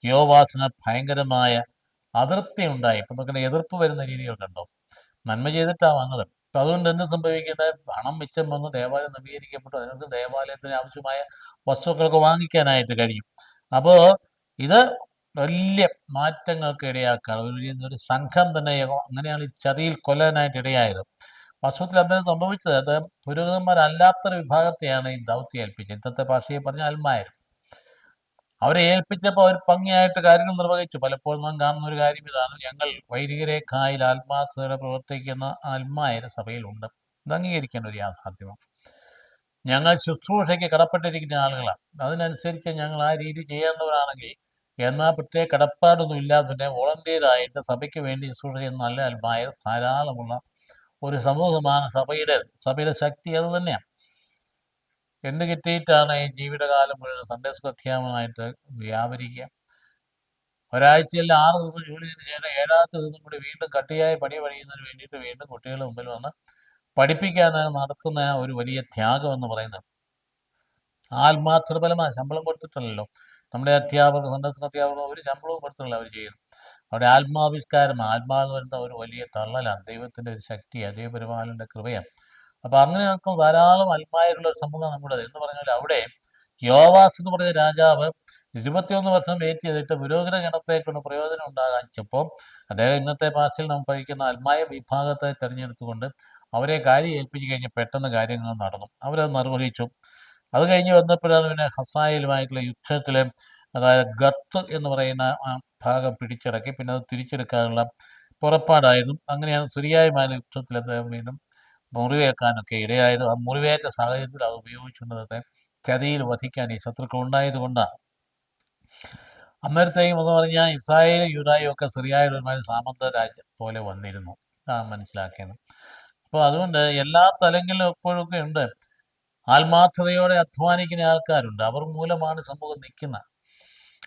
യോവാസിന് ഭയങ്കരമായ അതൃപ്തി ഉണ്ടായി. ഇപ്പം നോക്കണേ, എതിർപ്പ് വരുന്ന രീതികൾ കണ്ടോ. നന്മ ചെയ്തിട്ടാണ് വന്നത്. അപ്പം അതുകൊണ്ട് എന്ത് സംഭവിക്കേണ്ടത്, പണം മിച്ചം വന്ന് ദേവാലയം നവീകരിക്കപ്പെട്ടു. അതിനൊക്കെ ദേവാലയത്തിന് ആവശ്യമായ വസ്തുക്കളൊക്കെ വാങ്ങിക്കാനായിട്ട് കഴിയും. അപ്പോൾ ഇത് വലിയ മാറ്റങ്ങൾക്ക് ഇടയാക്കുകയാണ്. ഒരു സംഘം തന്നെ അങ്ങനെയാണ് ഈ ചതിയിൽ കൊല്ലാനായിട്ട് ഇടയായത്. വാസ്തവത്തിൽ അദ്ദേഹം സംഭവിച്ചത്, അദ്ദേഹം പുരോഹിതന്മാരല്ലാത്തൊരു വിഭാഗത്തെയാണ് ഈ ദൗത്യം ഏൽപ്പിച്ചത്. ഇന്നത്തെ ഭാഷയെ പറഞ്ഞ അൽമായർ. അവരെ ഏൽപ്പിച്ചപ്പോൾ അവർ ഭംഗിയായിട്ട് കാര്യങ്ങൾ നിർവഹിച്ചു. പലപ്പോഴും നാം കാണുന്ന ഒരു കാര്യം ഇതാണ്, ഞങ്ങൾ വൈദികരേക്കായിൽ ആത്മാർത്ഥതയോടെ പ്രവർത്തിക്കുന്ന അൽമായർ സഭയിലുണ്ട്. ഇത് അംഗീകരിക്കേണ്ട ഒരു യാഥാർത്ഥ്യമാണ്. ഞങ്ങൾ ശുശ്രൂഷയ്ക്ക് കടപ്പെട്ടിരിക്കുന്ന ആളുകളാണ്. അതിനനുസരിച്ച് ഞങ്ങൾ ആ രീതി ചെയ്യേണ്ടവരാണെങ്കിൽ, എന്നാൽ പ്രത്യേക കടപ്പാടൊന്നും ഇല്ലാതെ തന്നെ വോളണ്ടിയറായിട്ട് സഭയ്ക്ക് വേണ്ടി ശുശ്രൂഷ ചെയ്യുന്ന നല്ല അൽമായർ ധാരാളമുള്ള ഒരു സമൂഹമാണ് സഭയുടെ ശക്തി അത് തന്നെയാണ്. എന്ത് കിട്ടിയിട്ടാണ് ഈ ജീവിതകാലം മുഴുവൻ സൺഡേ സ്കൂൾ അധ്യാപകനായിട്ട് വ്യാപരിക്കുക? ഒരാഴ്ചയിൽ 6 ദിവസം ജോലി ചെയ്തതിന് ശേഷം 7ാമത്തെ ദിവസം കൂടി വീണ്ടും കട്ടിയായ പണി പണിയുന്നതിന് വേണ്ടിയിട്ട് വീണ്ടും കുട്ടികളുടെ മുമ്പിൽ വന്ന് പഠിപ്പിക്കാനാണ് നടത്തുന്ന ഒരു വലിയ ത്യാഗം എന്ന് പറയുന്നത്. ആത്മാർത്ഥത ഫലമാണ്. ശമ്പളം കൊടുത്തിട്ടല്ലോ നമ്മുടെ അധ്യാപകർ, സൺഡേ സ്കൂൾ അധ്യാപകർ ഒരു ശമ്പളവും കൊടുത്തിട്ടല്ല അവർ ചെയ്യുന്നത്. അവരുടെ ആത്മാവിഷ്കാരം, ആത്മാവെന്ന് വരുന്ന ഒരു വലിയ തള്ളലാണ്. ദൈവത്തിൻ്റെ ഒരു ശക്തിയാണ്, ദൈവപരിപാലനയുടെ കൃപയാണ്. അപ്പോൾ അങ്ങനെ നടക്കുന്ന ധാരാളം അൽമായരുള്ള ഒരു സമൂഹം നമ്മുടേത്. എന്ന് പറഞ്ഞാൽ അവിടെ യോവാസ് എന്ന് പറയുന്ന രാജാവ് 21 വർഷം വെയിറ്റ് ചെയ്തിട്ട് പുരോഹിത ഗണത്തെ കൊണ്ട് പ്രയോജനം ഉണ്ടാകാച്ചപ്പോൾ അദ്ദേഹം ഇന്നത്തെ ഭാഷയിൽ നാം പഠിക്കുന്ന അൽമായ വിഭാഗത്തെ തിരഞ്ഞെടുത്തുകൊണ്ട് അവരെ കാര്യം ഏൽപ്പിച്ച് കഴിഞ്ഞ് പെട്ടെന്ന് കാര്യങ്ങൾ നടന്നു. അവരത് നിർവഹിച്ചു. അത് കഴിഞ്ഞ് വന്നപ്പോഴാണ് പിന്നെ ഹസായിലുമായിട്ടുള്ള യുദ്ധത്തിൽ, അതായത് ഗത്ത് എന്ന് പറയുന്ന ആ ഭാഗം പിടിച്ചടക്കി. പിന്നെ അത് തിരിച്ചെടുക്കാനുള്ള പുറപ്പാടായിരുന്നു. അങ്ങനെയാണ് സിറിയയുമായുള്ള യുദ്ധത്തിൽ അദ്ദേഹം വീണ്ടും മുറിവേൽക്കാനൊക്കെ ഇടയായത്. ആ മുറിവേറ്റ സാഹചര്യത്തിൽ അത് ഉപയോഗിച്ചുകൊണ്ടത് ചതിയിൽ വധിക്കാൻ ഈ ശത്രുക്കൾ ഉണ്ടായത് കൊണ്ടാണ്. അന്നേരത്തെയും എന്ന് പറഞ്ഞാൽ ഇസ്രായേലും യൂദായും ഒക്കെ സിറിയയുടെ ഒരുമാതിരി സാമന്ത രാജ്യം പോലെ വന്നിരുന്നു. മനസ്സിലാക്കേണ്ടത്. അപ്പോൾ അതുകൊണ്ട് എല്ലാ തലങ്ങളിലും എപ്പോഴൊക്കെ ഉണ്ട് ആത്മാർത്ഥതയോടെ അധ്വാനിക്കുന്ന ആൾക്കാരുണ്ട്. അവർ മൂലമാണ് സമൂഹം നിൽക്കുന്നത്.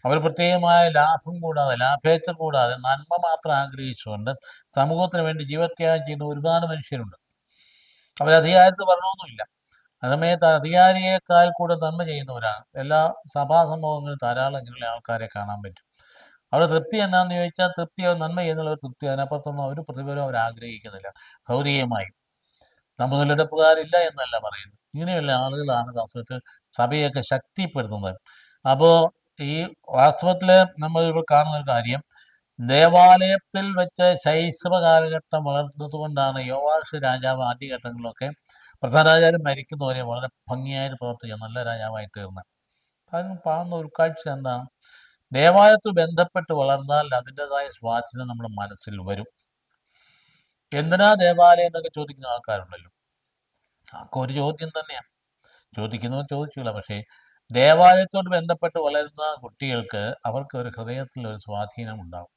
അവർ പ്രത്യേകമായ ലാഭം കൂടാതെ, ലാഭേച്ഛ കൂടാതെ, നന്മ മാത്രം ആഗ്രഹിച്ചുകൊണ്ട് സമൂഹത്തിന് വേണ്ടി ജീവത്യാഗം ചെയ്യുന്ന ഒരുപാട് മനുഷ്യരുണ്ട്. അവർ അധികാരത്തിൽ വരണമെന്നുമില്ല. അതേസമയത്ത് അധികാരിയേക്കാൾ കൂടെ നന്മ ചെയ്യുന്നവരാണ്. എല്ലാ സഭാ സമൂഹങ്ങളിലും ധാരാളം ഇങ്ങനെയുള്ള ആൾക്കാരെ കാണാൻ പറ്റും. അവരുടെ തൃപ്തി എന്നാന്ന് ചോദിച്ചാൽ, തൃപ്തി നന്മ ചെയ്യുന്നുള്ള ഒരു തൃപ്തി, അതിനപ്പുറത്തൊന്നും ഒരു പ്രതിഫലം അവർ ആഗ്രഹിക്കുന്നില്ല. ഭൗതികമായി നമുക്കെടുപ്പുകാരില്ല എന്നല്ല പറയുന്നത്. ഇങ്ങനെയുള്ള ആളുകളാണ് വാസ്തവത്തിൽ സഭയൊക്കെ ശക്തിപ്പെടുത്തുന്നത്. അപ്പോൾ ഈ വാസ്തവത്തിൽ നമ്മൾ ഇപ്പോൾ കാണുന്ന ഒരു കാര്യം, ദേവാലയത്തിൽ വെച്ച് ശൈശവ കാലഘട്ടം വളർന്നതുകൊണ്ടാണ് യോവാഷ് രാജാവ് ആദ്യഘട്ടങ്ങളിലൊക്കെ പ്രധാനാചാര്യം മരിക്കുന്നവരെ വളരെ ഭംഗിയായിട്ട് പ്രവർത്തിക്കുക നല്ല രാജാവായി തീർന്നത്. അതിന് പാകുന്ന ഉൾക്കാഴ്ച എന്താണ്? ദേവാലയത്തിൽ ബന്ധപ്പെട്ട് വളർന്നാൽ അതിൻ്റെതായ സ്വാധീനം നമ്മുടെ മനസ്സിൽ വരും. എന്തിനാ ദേവാലയം എന്നൊക്കെ ചോദിക്കുന്ന ആൾക്കാരുണ്ടല്ലോ. ഒക്കെ ഒരു ചോദ്യം തന്നെയാണ്. ചോദിക്കുന്നവർ ചോദിച്ചില്ല. പക്ഷേ ദേവാലയത്തോട് ബന്ധപ്പെട്ട് വളരുന്ന കുട്ടികൾക്ക് അവർക്ക് ഒരു ഹൃദയത്തിൽ ഒരു സ്വാധീനം ഉണ്ടാകും.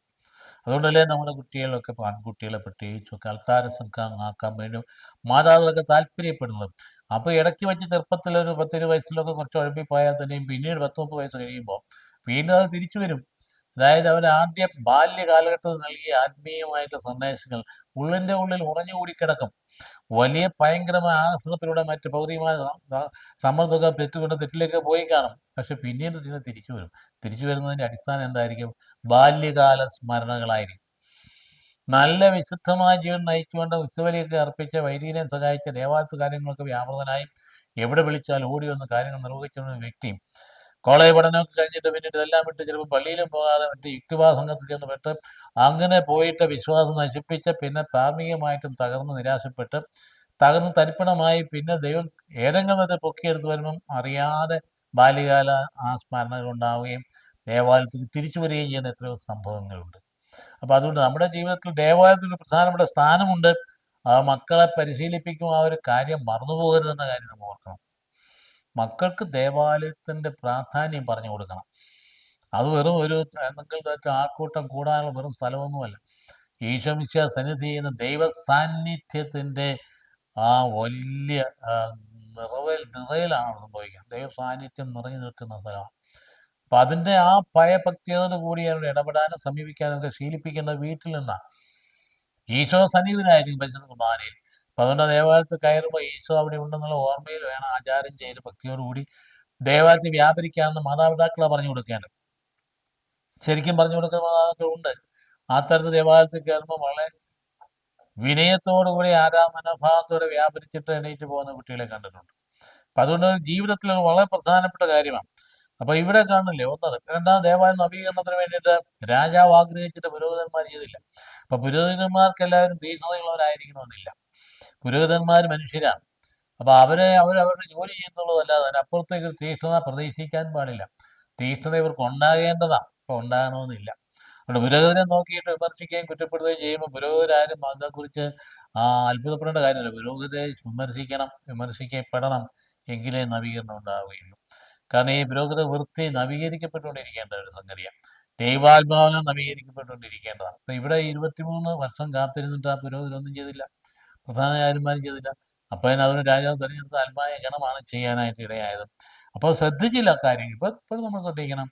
അതുകൊണ്ടല്ലേ നമ്മുടെ കുട്ടികളൊക്കെ, ആൺകുട്ടികളെ പ്രത്യേകിച്ചൊക്കെ അൾത്താര സംഘം ആക്കാൻ വേണ്ടി മാതാപിതാക്കൾ താല്പര്യപ്പെടുന്നത്. അപ്പോൾ ഇടയ്ക്ക് വെച്ച് ചെറുപ്പത്തിലൊരു 10 വയസ്സിലൊക്കെ കുറച്ച് ഉഴപ്പിപ്പോയാൽ തന്നെയും പിന്നീട് 10-30 വയസ്സ് കഴിയുമ്പോൾ വീണ്ടും അത് തിരിച്ചു വരും. അതായത് അവർ ആദ്യ ബാല്യ കാലഘട്ടത്തിൽ നൽകിയ ആത്മീയമായിട്ടുള്ള സന്ദേശങ്ങൾ ഉള്ളിൻ്റെ ഉള്ളിൽ ഉറഞ്ഞുകൂടി കിടക്കും. വലിയ ഭയങ്കരമായ ആശ്രമത്തിലൂടെ മറ്റ് ഭൗതികമായ സമ്മർദ്ദമൊക്കെ പെറ്റുകൊണ്ട് തെറ്റിലേക്ക് പോയി കാണും. പക്ഷെ പിന്നീട് ഇതിനെ തിരിച്ചു വരും. തിരിച്ചു വരുന്നതിൻ്റെ അടിസ്ഥാനം എന്തായിരിക്കും? ബാല്യകാല സ്മരണകളായിരിക്കും. നല്ല വിശുദ്ധമായ ജീവൻ നയിച്ചുകൊണ്ട് ഉച്ചവലിയൊക്കെ അർപ്പിച്ച വൈദികനെ സഹായിച്ച ദേവാലയ കാര്യങ്ങളൊക്കെ വ്യാപൃതനായി എവിടെ വിളിച്ചാൽ ഓടി വന്ന് കാര്യങ്ങൾ നിർവഹിച്ചുകൊണ്ട വ്യക്തിയും കോളേജ് പഠനമൊക്കെ കഴിഞ്ഞിട്ട് പിന്നീട് ഇതെല്ലാം വിട്ട് ചിലപ്പോൾ പള്ളിയിലും പോകാതെ മറ്റ് യുക്തിവാദ സംഘത്തിൽ ചെന്ന് പെട്ട് അങ്ങനെ പോയിട്ട് വിശ്വാസം നശിപ്പിച്ച് പിന്നെ ധാർമ്മികമായിട്ടും തകർന്ന് നിരാശപ്പെട്ട് തകർന്ന് തരിപ്പണമായി പിന്നെ ദൈവം ഏതെങ്കിലും വിധത്തെ പൊക്കിയെടുത്ത് വരുമ്പം അറിയാതെ ബാല്യകാല ആ സ്മരണകൾ ഉണ്ടാവുകയും ദേവാലയത്തിൽ തിരിച്ചു വരികയും ചെയ്യുന്ന എത്രയോ സംഭവങ്ങളുണ്ട്. അപ്പോൾ അതുകൊണ്ട് നമ്മുടെ ജീവിതത്തിൽ ദേവാലയത്തിന് പ്രധാനപ്പെട്ട സ്ഥാനമുണ്ട്. ആ മക്കളെ പരിശീലിപ്പിക്കുമ്പോൾ ആ ഒരു കാര്യം മറന്നുപോകരുതെന്ന കാര്യം നമ്മൾ ഓർക്കണം. മക്കൾക്ക് ദേവാലയത്തിൻ്റെ പ്രാധാന്യം പറഞ്ഞു കൊടുക്കണം. അത് വെറും ഒരു എന്തെങ്കിലും ആൾക്കൂട്ടം കൂടാനുള്ള വെറും സ്ഥലമൊന്നുമല്ല. ഈശോമിശിഹാ സന്നിധി ചെയ്യുന്ന ദൈവ സാന്നിധ്യത്തിൻ്റെ ആ വലിയ നിറയിലാണ് സംഭവിക്കുന്നത്. ദൈവ സാന്നിധ്യം നിറഞ്ഞു നിൽക്കുന്ന സ്ഥലമാണ്. അപ്പം അതിൻ്റെ ആ ഭയഭക്തിയോട് കൂടി അവരുടെ ഇടപെടാനും സമീപിക്കാനും ഒക്കെ ശീലിപ്പിക്കേണ്ടത് വീട്ടിൽ നിന്നാണ്. ഈശോ സന്നിഹിതനായിരിക്കും പരിശുദ്ധ കുർബാനയിൽ. അപ്പം അതുകൊണ്ട് ദേവാലയത്തിൽ കയറുമ്പോൾ ഈശോ അവിടെ ഉണ്ടെന്നുള്ള ഓർമ്മയിൽ വേണം ആചാരം ചെയ്ത് ഭക്തിയോടുകൂടി ദേവാലയത്തിൽ വ്യാപരിക്കാമെന്ന് മാതാപിതാക്കളാണ് പറഞ്ഞു കൊടുക്കേണ്ടത്. ശരിക്കും പറഞ്ഞു കൊടുക്കുന്ന മാതാപിതാക്കളുണ്ട്. ആ തരത്തിൽ ദേവാലയത്തിൽ കയറുമ്പോൾ വളരെ വിനയത്തോടുകൂടി ആരാധനാഭാവത്തോടെ വ്യാപരിച്ചിട്ട് എണീറ്റ് പോകുന്ന കുട്ടികളെ കണ്ടിട്ടുണ്ട്. അപ്പം അതുകൊണ്ട് ജീവിതത്തിൽ വളരെ പ്രധാനപ്പെട്ട കാര്യമാണ്. അപ്പോൾ ഇവിടെ കാണില്ലേ ഒന്നത്. രണ്ടാമത് ദേവാലയ നവീകരണത്തിന് വേണ്ടിയിട്ട് രാജാവ് ആഗ്രഹിച്ചിട്ട് പുരോഹിതന്മാർ ചെയ്തില്ല. അപ്പം പുരോഹിതന്മാർക്ക് എല്ലാവരും തീഷ്ണതയുള്ളവരായിരിക്കണമെന്നില്ല. പുരോഹിതന്മാർ മനുഷ്യരാണ്. അപ്പോൾ അവരവരുടെ ജോലി ചെയ്യുന്നുള്ളതല്ലാതെ അതിനപ്പുറത്തേക്ക് തീഷ്ണത പ്രതീക്ഷിക്കാൻ പാടില്ല. തീഷ്ണത ഇവർക്ക് ഉണ്ടാകേണ്ടതാണ്, അപ്പോൾ ഉണ്ടാകണമെന്നില്ല. അതുകൊണ്ട് പുരോഹിതനെ നോക്കിയിട്ട് വിമർശിക്കുകയും കുറ്റപ്പെടുത്തുകയും ചെയ്യുമ്പോൾ പുരോഹിതരാരും അതേക്കുറിച്ച് അത്ഭുതപ്പെടേണ്ട കാര്യമില്ല. പുരോഹിതരെ വിമർശിക്കപ്പെടണം, എങ്കിലേ നവീകരണം ഉണ്ടാവുകയുള്ളൂ. കാരണം ഈ പുരോഹിത വൃത്തി നവീകരിക്കപ്പെട്ടുകൊണ്ടിരിക്കേണ്ട ഒരു സംഗതിയാണ്. ദൈവാത്മാവിനെ നവീകരിക്കപ്പെട്ടുകൊണ്ടിരിക്കേണ്ടതാണ്. അപ്പം ഇവിടെ 23 വർഷം കാത്തിരുന്നിട്ട് ആ പുരോഹിതരൊന്നും ചെയ്തില്ല, പ്രധാന കാര്യന്മാരും ചെയ്തില്ല. അപ്പം അതിന് രാജാവ് തിരഞ്ഞെടുത്ത ആത്മായ ഗണമാണ് ചെയ്യാനായിട്ട് ഇടയായത്. അപ്പോൾ ശ്രദ്ധിച്ചില്ല കാര്യങ്ങൾ. ഇപ്പോഴും നമ്മൾ ശ്രദ്ധിക്കണം.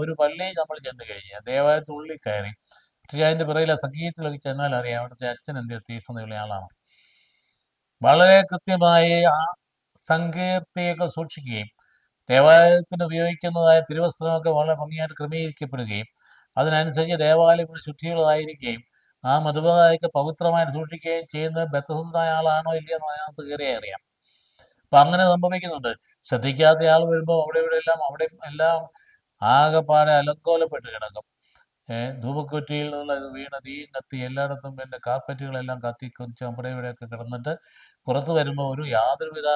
ഒരു പള്ളിയിൽ നമ്മൾ ചെന്ന് കഴിഞ്ഞാൽ ദേവാലയത്തുള്ളിൽ കയറി, പക്ഷേ അതിൻ്റെ പിറകിലെ സംഗീതത്തിലൊക്കെ ചെന്നാൽ അറിയാം അവിടുത്തെ അച്ഛൻ എന്തെങ്കിലും തീഷ്ണതയുള്ള ആളാണ്. വളരെ കൃത്യമായി ആ സങ്കീർത്തിയൊക്കെ സൂക്ഷിക്കുകയും ദേവാലയത്തിന് ഉപയോഗിക്കുന്നതായ തിരുവസ്ത്രമൊക്കെ വളരെ ഭംഗിയായിട്ട് ക്രമീകരിക്കപ്പെടുകയും അതിനനുസരിച്ച് ദേവാലയം ശുദ്ധിയുള്ളതായിരിക്കുകയും ആ മധുബായൊക്കെ പവിത്രമായിട്ട് സൂക്ഷിക്കുകയും ചെയ്യുന്ന ബദ്ധനായ ആളാണോ ഇല്ലയോ എന്ന് അതിനകത്ത് കയറി അറിയാം. അപ്പം അങ്ങനെ സംഭവിക്കുന്നുണ്ട്. ശ്രദ്ധിക്കാത്ത ആൾ വരുമ്പോൾ അവിടെ എല്ലാം ആകെപ്പാടെ അലങ്കോലപ്പെട്ട് കിടക്കും. ധൂപക്കുറ്റിയിൽ നിന്നുള്ള വീണ തീയും കത്തി എല്ലായിടത്തും പിന്നെ കാർപ്പറ്റുകളെല്ലാം കത്തിക്കുറിച്ച് അവിടെ ഇവിടെയൊക്കെ കിടന്നിട്ട് പുറത്ത് വരുമ്പോൾ യാതൊരുവിധ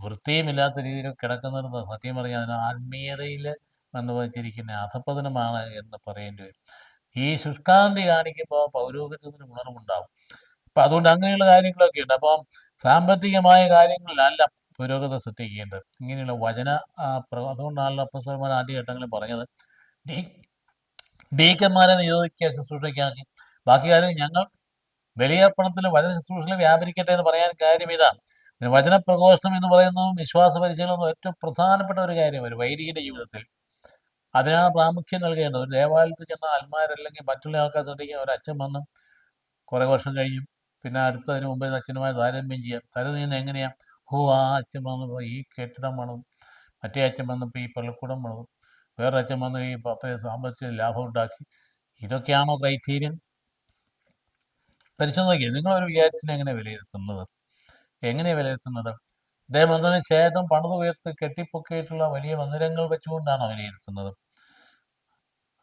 വൃത്തിയുമില്ലാത്ത രീതിയിൽ കിടക്കുന്നിടത്ത് സത്യം പറഞ്ഞാൽ അതിന് ആത്മീയതയിൽ വന്നുവച്ചിരിക്കുന്ന അധപ്പതനമാണ് എന്ന് പറയേണ്ടി വരും. ഈ ശുഷ്കാന്തി കാണിക്കുമ്പോൾ പൗരോഹിത്യത്തിന് ഉണർവുണ്ടാവും. അപ്പം അതുകൊണ്ട് അങ്ങനെയുള്ള കാര്യങ്ങളൊക്കെ ഉണ്ട്. അപ്പം സാമ്പത്തികമായ കാര്യങ്ങളിലല്ല പുരോഗതി സൃഷ്ടിക്കേണ്ടത്, ഇങ്ങനെയുള്ള അതുകൊണ്ടാണല്ലോ അപ്പോസ്തലന്മാർ ആദ്യഘട്ടങ്ങളിൽ പറഞ്ഞത് ഡീക്കന്മാരെ നിയോഗിക്കുക ശുശ്രൂഷയ്ക്കാക്കി, ബാക്കി കാര്യം ഞങ്ങൾ ബലിയർപ്പണത്തിലും വചന ശുശ്രൂഷയിലും വ്യാപരിക്കട്ടെ എന്ന് പറയാൻ കാര്യം ഇതാണ്. വചനപ്രഘോഷണം എന്ന് പറയുന്നതും വിശ്വാസ പരിശീലനവും ഏറ്റവും പ്രധാനപ്പെട്ട ഒരു കാര്യം ഒരു വൈദികന്റെ ജീവിതത്തിൽ. അതിനാണ് പ്രാമുഖ്യം നൽകേണ്ടത്. ഒരു ദേവാലയത്തിൽ ചെന്ന ആത്മാരല്ലെങ്കിൽ മറ്റുള്ള ആൾക്കാർ ശ്രദ്ധിക്കുക, ഒരു അച്ഛൻ വന്ന് കുറേ വർഷം കഴിഞ്ഞു പിന്നെ അടുത്തതിന് മുമ്പേ അച്ഛനുമായി താരതമ്യം ചെയ്യാം. താരതമ്യം എങ്ങനെയാണ്? ആ അച്ഛൻ വന്നപ്പോൾ ഈ കെട്ടിടം പണിതു, മറ്റേ അച്ഛൻ വന്നപ്പോൾ ഈ പള്ളിക്കൂടം പണിതു, വേറെ അച്ഛൻ വന്ന് ഈ അത്രയും സാമ്പത്തിക ലാഭം ഉണ്ടാക്കി. ഇതൊക്കെയാണോ ക്രൈറ്റീരിയൻ? പരിശോധന നോക്കിയത് നിങ്ങളൊരു വിചാരിച്ചിനെ എങ്ങനെയാണ് വിലയിരുത്തുന്നത്? അദ്ദേഹം വന്നതിന് ശേഷം പണിതുയർത്ത് കെട്ടിപ്പൊക്കിയിട്ടുള്ള വലിയ മന്ദിരങ്ങൾ വെച്ചുകൊണ്ടാണോ വിലയിരുത്തുന്നത്?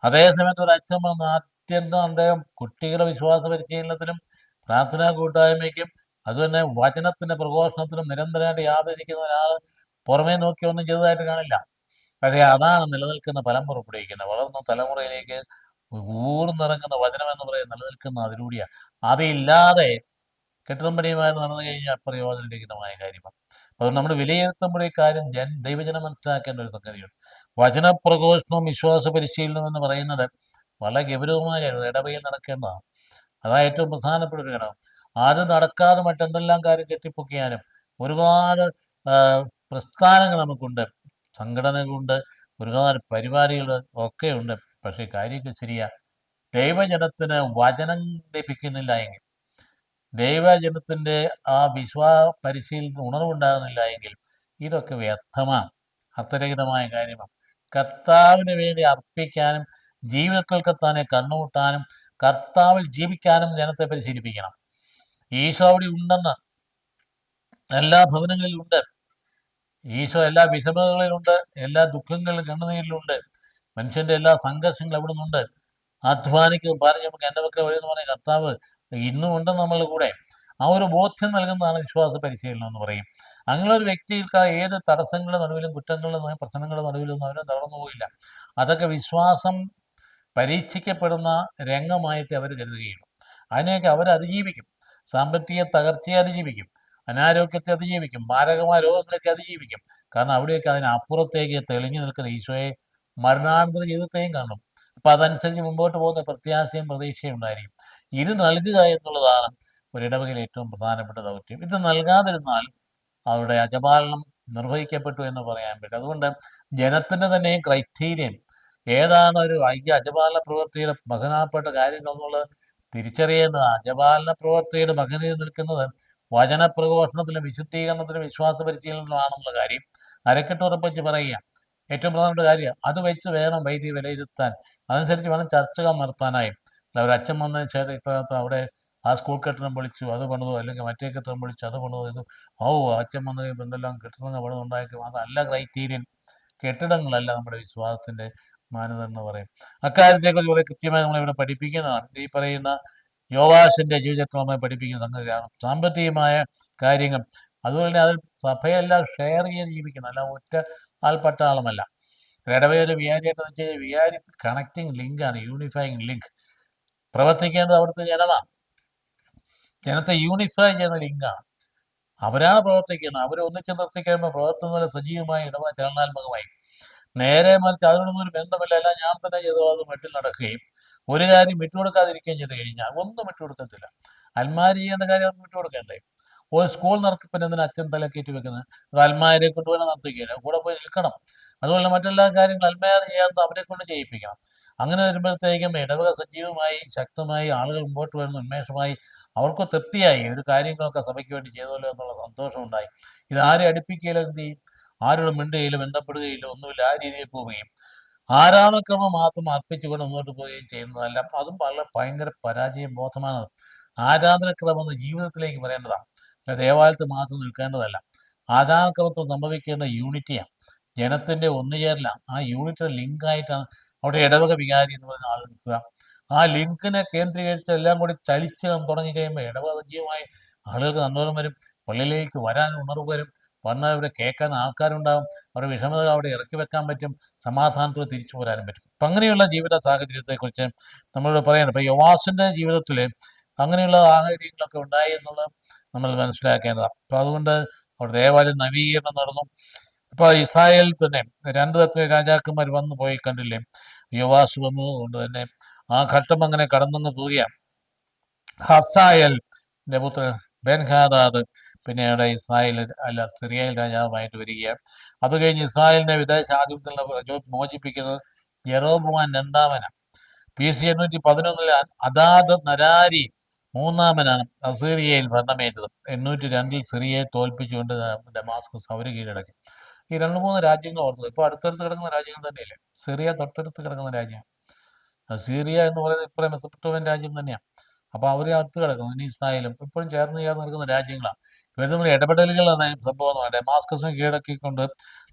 അതേസമയത്ത് ഒരു അച്ഛൻ വന്ന് അദ്ദേഹം കുട്ടികളുടെ വിശ്വാസ പരിശീലനത്തിലും പ്രാർത്ഥനാ കൂട്ടായ്മയ്ക്കും അതുതന്നെ വചനത്തിൻ്റെ പ്രഘോഷണത്തിനും നിരന്തരമായിട്ട് വ്യാപരിക്കുന്ന ഒരാൾ പുറമേ നോക്കി ഒന്നും ചെയ്തതായിട്ട് കാണില്ല. പക്ഷേ അതാണ് നിലനിൽക്കുന്ന ഫലം പുറപ്പെടുവിക്കുന്നത്. വളർന്ന തലമുറയിലേക്ക് ഊർന്നിറങ്ങുന്ന വചനം എന്ന് പറയുന്നത് നിലനിൽക്കുന്ന അതിലൂടെയാണ്. അതില്ലാതെ കെട്ടിടം പണിയുമായി നടന്നു കഴിഞ്ഞാൽ പ്രയോജനരഹിതമായ കാര്യമാണ്. അതുകൊണ്ട് നമ്മൾ വിലയിരുത്തുമ്പോൾ ഈ കാര്യം ദൈവജനം മനസ്സിലാക്കേണ്ട ഒരു സംഗതിയുണ്ട്. വചനപ്രഘോഷണവും വിശ്വാസ പരിശീലനം എന്ന് പറയുന്നത് വളരെ ഗൗരവമായ കാര്യം, ഇടവയിൽ നടക്കേണ്ടതാണ്. അതാണ് ഏറ്റവും പ്രധാനപ്പെട്ട ഒരു ഘടകം. അത് നടക്കാതെ മറ്റെന്തെല്ലാം കാര്യം കെട്ടിപ്പൊക്കിയാലും ഒരുപാട് പ്രസ്ഥാനങ്ങൾ നമുക്കുണ്ട്, സംഘടനകളുണ്ട്, ഒരുപാട് പരിപാടികൾ ഒക്കെ ഉണ്ട്. പക്ഷേ കാര്യമൊക്കെ ശരിയാ, ദൈവജനത്തിന് വചനം ലഭിക്കുന്നില്ല എങ്കിൽ, ദൈവജനത്തിൻ്റെ ആ പരിശീലനത്തിന് ഉണർവുണ്ടാകുന്നില്ല എങ്കിൽ ഇതൊക്കെ വ്യർത്ഥമാണ്, അർത്ഥരഹിതമായ കാര്യമാണ്. കർത്താവിന് വേണ്ടി അർപ്പിക്കാനും ജീവിതത്തിൽ കർത്താവിനെ കണ്ണുമുട്ടാനും കർത്താവിൽ ജീവിക്കാനും ജനത്തെ പരിശീലിപ്പിക്കണം. ഈശോ അവിടെ ഉണ്ടെന്ന് എല്ലാ ഭവനങ്ങളിലുണ്ട്. ഈശോ എല്ലാ വിഷമതകളിലുണ്ട്, എല്ലാ ദുഃഖങ്ങളിലും കണ്ണുനീരിലുണ്ട്. മനുഷ്യൻ്റെ എല്ലാ സംഘർഷങ്ങളും അവിടെ നിന്നുണ്ട്. അധ്വാനിക്കും പറഞ്ഞ് നമുക്ക് എൻ്റെ മക്കളെ വരുമെന്ന് പറഞ്ഞ കർത്താവ് ഇന്നും ഉണ്ട് നമ്മളുടെ കൂടെ. ആ ഒരു ബോധ്യം നൽകുന്നതാണ് വിശ്വാസ പരിശീലനം എന്ന് പറയും. അങ്ങനെ ഒരു വ്യക്തിക്ക് ഏത് തടസ്സങ്ങളുടെ നടുവിലും കുറ്റങ്ങളുടെ പ്രശ്നങ്ങളുടെ നടുവിലൊന്നും അവരും തളർന്നു പോയില്ല. അതൊക്കെ വിശ്വാസം പരീക്ഷിക്കപ്പെടുന്ന രംഗമായിട്ട് അവർ കരുതുകയുള്ളൂ. അതിനെയൊക്കെ അവർ അതിജീവിക്കും. സാമ്പത്തിക തകർച്ചയെ അതിജീവിക്കും, അനാരോഗ്യത്തെ അതിജീവിക്കും, മാരകമായ രോഗങ്ങളൊക്കെ അതിജീവിക്കും. കാരണം അവിടെയൊക്കെ അതിനപ്പുറത്തേക്ക് തെളിഞ്ഞു നിൽക്കുന്ന ഈശോയെ മരണാനന്തര ജീവിതത്തെയും കാണും. അപ്പം അതനുസരിച്ച് മുമ്പോട്ട് പോകുന്ന പ്രത്യാശയും പ്രതീക്ഷയും ഉണ്ടായിരിക്കും. ഇത് നൽകുക എന്നുള്ളതാണ് ഒരിടവകയിൽ ഏറ്റവും പ്രധാനപ്പെട്ട ദൗത്യം. ഇത് നൽകാതിരുന്നാൽ അവരുടെ അജപാലനം നിർവഹിക്കപ്പെട്ടു എന്ന് പറയാൻ പറ്റും. അതുകൊണ്ട് ജനത്തിൻ്റെ തന്നെ ക്രൈറ്റീരിയൻ ഏതാണ് ഒരു അജപാലന പ്രവൃത്തിയുടെ മകനാപ്പെട്ട കാര്യങ്ങൾ എന്നുള്ളത് തിരിച്ചറിയുന്നത്. അജപാലന പ്രവൃത്തിയുടെ മകനിൽ നിൽക്കുന്നത് വചനപ്രഘോഷണത്തിലും വിശുദ്ധീകരണത്തിലും വിശ്വാസ പരിശീലനത്തിലുമാണെന്നുള്ള കാര്യം അരക്കെട്ടുറപ്പിച്ച് പറയുക ഏറ്റവും പ്രധാനപ്പെട്ട കാര്യം. അത് വെച്ച് വേണം വൈദ്യ വിലയിരുത്താൻ, അതനുസരിച്ച് വേണം ചർച്ചകൾ നടത്താനായി. അല്ല ഒരു അച്ഛൻ വന്നതിന് ശേഷം ഇത്തരത്തിൽ അവിടെ ആ സ്കൂൾ കെട്ടിടം പൊളിച്ചു അത് പണിതു, അല്ലെങ്കിൽ മറ്റേ കെട്ടിടം പൊളിച്ചു അത് പണിതു, ഇത് അച്ഛൻ വന്ന് കഴിയുമ്പോൾ എന്തെല്ലാം കെട്ടിടങ്ങൾ പണിതുണ്ടാക്കി. അതല്ല ക്രൈറ്റീരിയൻ. കെട്ടിടങ്ങളല്ല നമ്മുടെ വിശ്വാസത്തിൻ്റെ മാനദണ്ഡം പറയും. അക്കാര്യത്തെക്കുറിച്ച് വളരെ കൃത്യമായി നമ്മളിവിടെ പഠിപ്പിക്കുന്നതാണ്. ഈ പറയുന്ന യോവാശിൻ്റെ ജീവിതത്തിൽ നമ്മളെ പഠിപ്പിക്കുന്ന സംഗതിയാണ് സാമ്പത്തികമായ കാര്യങ്ങൾ. അതുപോലെ തന്നെ അതിൽ സഭയെല്ലാം ഷെയർ ചെയ്ത് ജീവിക്കണം, അല്ല ഒറ്റ ആൾപട്ടാളമല്ല. ഇടവയൊരു വികാരിയായിട്ട് വെച്ച് വികാരി കണക്റ്റിംഗ് ലിങ്കാണ്, യൂണിഫൈങ് ലിങ്ക്. പ്രവർത്തിക്കേണ്ടത് അവിടുത്തെ ജനമാണ്. ജനത്തെ യൂണിഫൈ ചെയ്യുന്ന ലിങ്കാണ്. അവരാണ് പ്രവർത്തിക്കുന്നത്. അവരെ ഒന്നിച്ച് നിർത്തി കഴിയുമ്പോൾ പ്രവർത്തനങ്ങളെ സജീവമായി ചലനാത്മകമായി. നേരെ മറിച്ച് അതിനൊന്നും ഒരു ബന്ധമില്ല, എല്ലാം ഞാൻ തന്നെ ചെയ്തോ അത് വീട്ടിൽ നടക്കുകയും ഒരു കാര്യം വിട്ടുകൊടുക്കാതിരിക്കുകയും ചെയ്ത് കഴിഞ്ഞാൽ ഒന്നും വിട്ടുകൊടുക്കത്തില്ല. അൽമാരി ചെയ്യേണ്ട കാര്യം അത് വിട്ടുകൊടുക്കേണ്ടേ. ഒരു സ്കൂൾ നടത്തിപ്പിന് എന്തിനാ അച്ഛൻ തലക്കേറ്റി വെക്കുന്നത്? അത് അൽമാരെ കൊണ്ടുപോയി നടത്തിക്കില്ല, കൂടെ പോയി നിൽക്കണം. അതുപോലെ മറ്റെല്ലാ കാര്യങ്ങളും അൽമാരി ചെയ്യാത്ത അവരെ കൊണ്ട് ചെയ്യിപ്പിക്കണം. അങ്ങനെ വരുമ്പോഴത്തേക്കും ഇടവക സജീവമായി ശക്തമായി ആളുകൾ മുമ്പോട്ട് വരുന്ന ഉന്മേഷമായി അവർക്ക് തൃപ്തിയായി ഒരു കാര്യങ്ങളൊക്കെ സഭയ്ക്ക് വേണ്ടി ചെയ്തല്ലോ എന്നുള്ള സന്തോഷമുണ്ടായി. ഇതാരെ അടുപ്പിക്കുകയില്ല, എന്ത് ചെയ്യും? ആരോടും മിണ്ടുകയില്ല, ബന്ധപ്പെടുകയില്ല, ഒന്നുമില്ല. ആ രീതിയിൽ പോവുകയും ആരാധനക്രമം മാത്രം അർപ്പിച്ചുകൊണ്ട് മുന്നോട്ട് പോവുകയും ചെയ്യുന്നതല്ല. അതും വളരെ ഭയങ്കര പരാജയ ബോധമാണ്. ആരാധനക്രമം ജീവിതത്തിലേക്ക് വരേണ്ടതാണ്, അല്ല ദേവാലയത്തിൽ മാത്രം നിൽക്കേണ്ടതല്ല. ആരാധനക്രമത്തിൽ സംഭവിക്കേണ്ട യൂണിറ്റിയാണ്, ജനത്തിൻ്റെ ഒന്നുചേരലാണ്. ആ യൂണിറ്റിയുടെ ലിങ്കായിട്ടാണ് അവിടെ ഇടവക വികാരി എന്ന് പറയുന്ന ആൾ നിൽക്കുക. ആ ലിങ്കിനെ കേന്ദ്രീകരിച്ച് എല്ലാം കൂടി ചലിച്ച് തുടങ്ങിക്കഴിയുമ്പോൾ ഇടവക സജീവമായി ആളുകൾക്ക് സന്തോഷം വരും, പള്ളിയിലേക്ക് വരാൻ ഉണർവ് വരും, വന്നാൽ ഇവിടെ കേൾക്കാൻ ആൾക്കാരുണ്ടാകും, അവരുടെ വിഷമതകൾ അവിടെ ഇറക്കി വെക്കാൻ പറ്റും, സമാധാനത്തോടെ തിരിച്ചു പോരാനും പറ്റും. അപ്പം അങ്ങനെയുള്ള ജീവിത സാഹചര്യത്തെക്കുറിച്ച് നമ്മളിവിടെ പറയണം. ഇപ്പം യോവാസിൻ്റെ ജീവിതത്തിൽ അങ്ങനെയുള്ള സാഹചര്യങ്ങളൊക്കെ ഉണ്ടായി എന്നുള്ളത് നമ്മൾ മനസ്സിലാക്കേണ്ടതാണ്. അപ്പോൾ അതുകൊണ്ട് അവിടെ ദേവാലയം നവീകരണം നടന്നു. ഇപ്പോൾ ഇസ്രായേലിൽ തന്നെ 2 തരത്തിലെ രാജാക്കന്മാർ വന്നു പോയി കണ്ടില്ലേ. യോവാസ് വന്നതുകൊണ്ട് തന്നെ ആ ഘട്ടം അങ്ങനെ കടന്നു പോവുകയാണ്. ഹസായലിൻ്റെ പുത്രൻ ബെൻഹാദാദ് പിന്നീട് ഇസ്രായേൽ സിറിയയിൽ രാജാവുമായിട്ട് വരികയാണ്. അത് കഴിഞ്ഞ് ഇസ്രായേലിനെ വിദേശാധിപത്യത്തിൽ മോചിപ്പിക്കുന്നത് യെറോബോവാം രണ്ടാമനാണ്. BC 811 അദാദ് നരാരി മൂന്നാമനാണ് അസീറിയയിൽ ഭരണമേറ്റത്. 802 സിറിയയെ തോൽപ്പിച്ചുകൊണ്ട് ഡമാസ്കസ് അവർ കീഴടക്കി. ഈ 2-3 രാജ്യങ്ങൾ ഓർത്തത് ഇപ്പോൾ അടുത്തടുത്ത് കിടക്കുന്ന രാജ്യങ്ങൾ തന്നെയല്ലേ. സിറിയ തൊട്ടടുത്ത് കിടക്കുന്ന രാജ്യമാണ്. അസീറിയ എന്ന് പറയുന്നത് ഇപ്പോഴും മെസപ്പൊട്ടേമിയൻ രാജ്യം തന്നെയാണ്. അപ്പോൾ അവർ അടുത്ത് കിടക്കുന്നു. ഇനി ഇസ്രായേലും ഇപ്പോഴും ചേർന്ന് നിൽക്കുന്ന രാജ്യങ്ങളാണ്. ഇവർ നമ്മൾ ഇടപെടലുകളാണ് സംഭവം. ഡമാസ്കസിനെ കീഴടക്കിക്കൊണ്ട്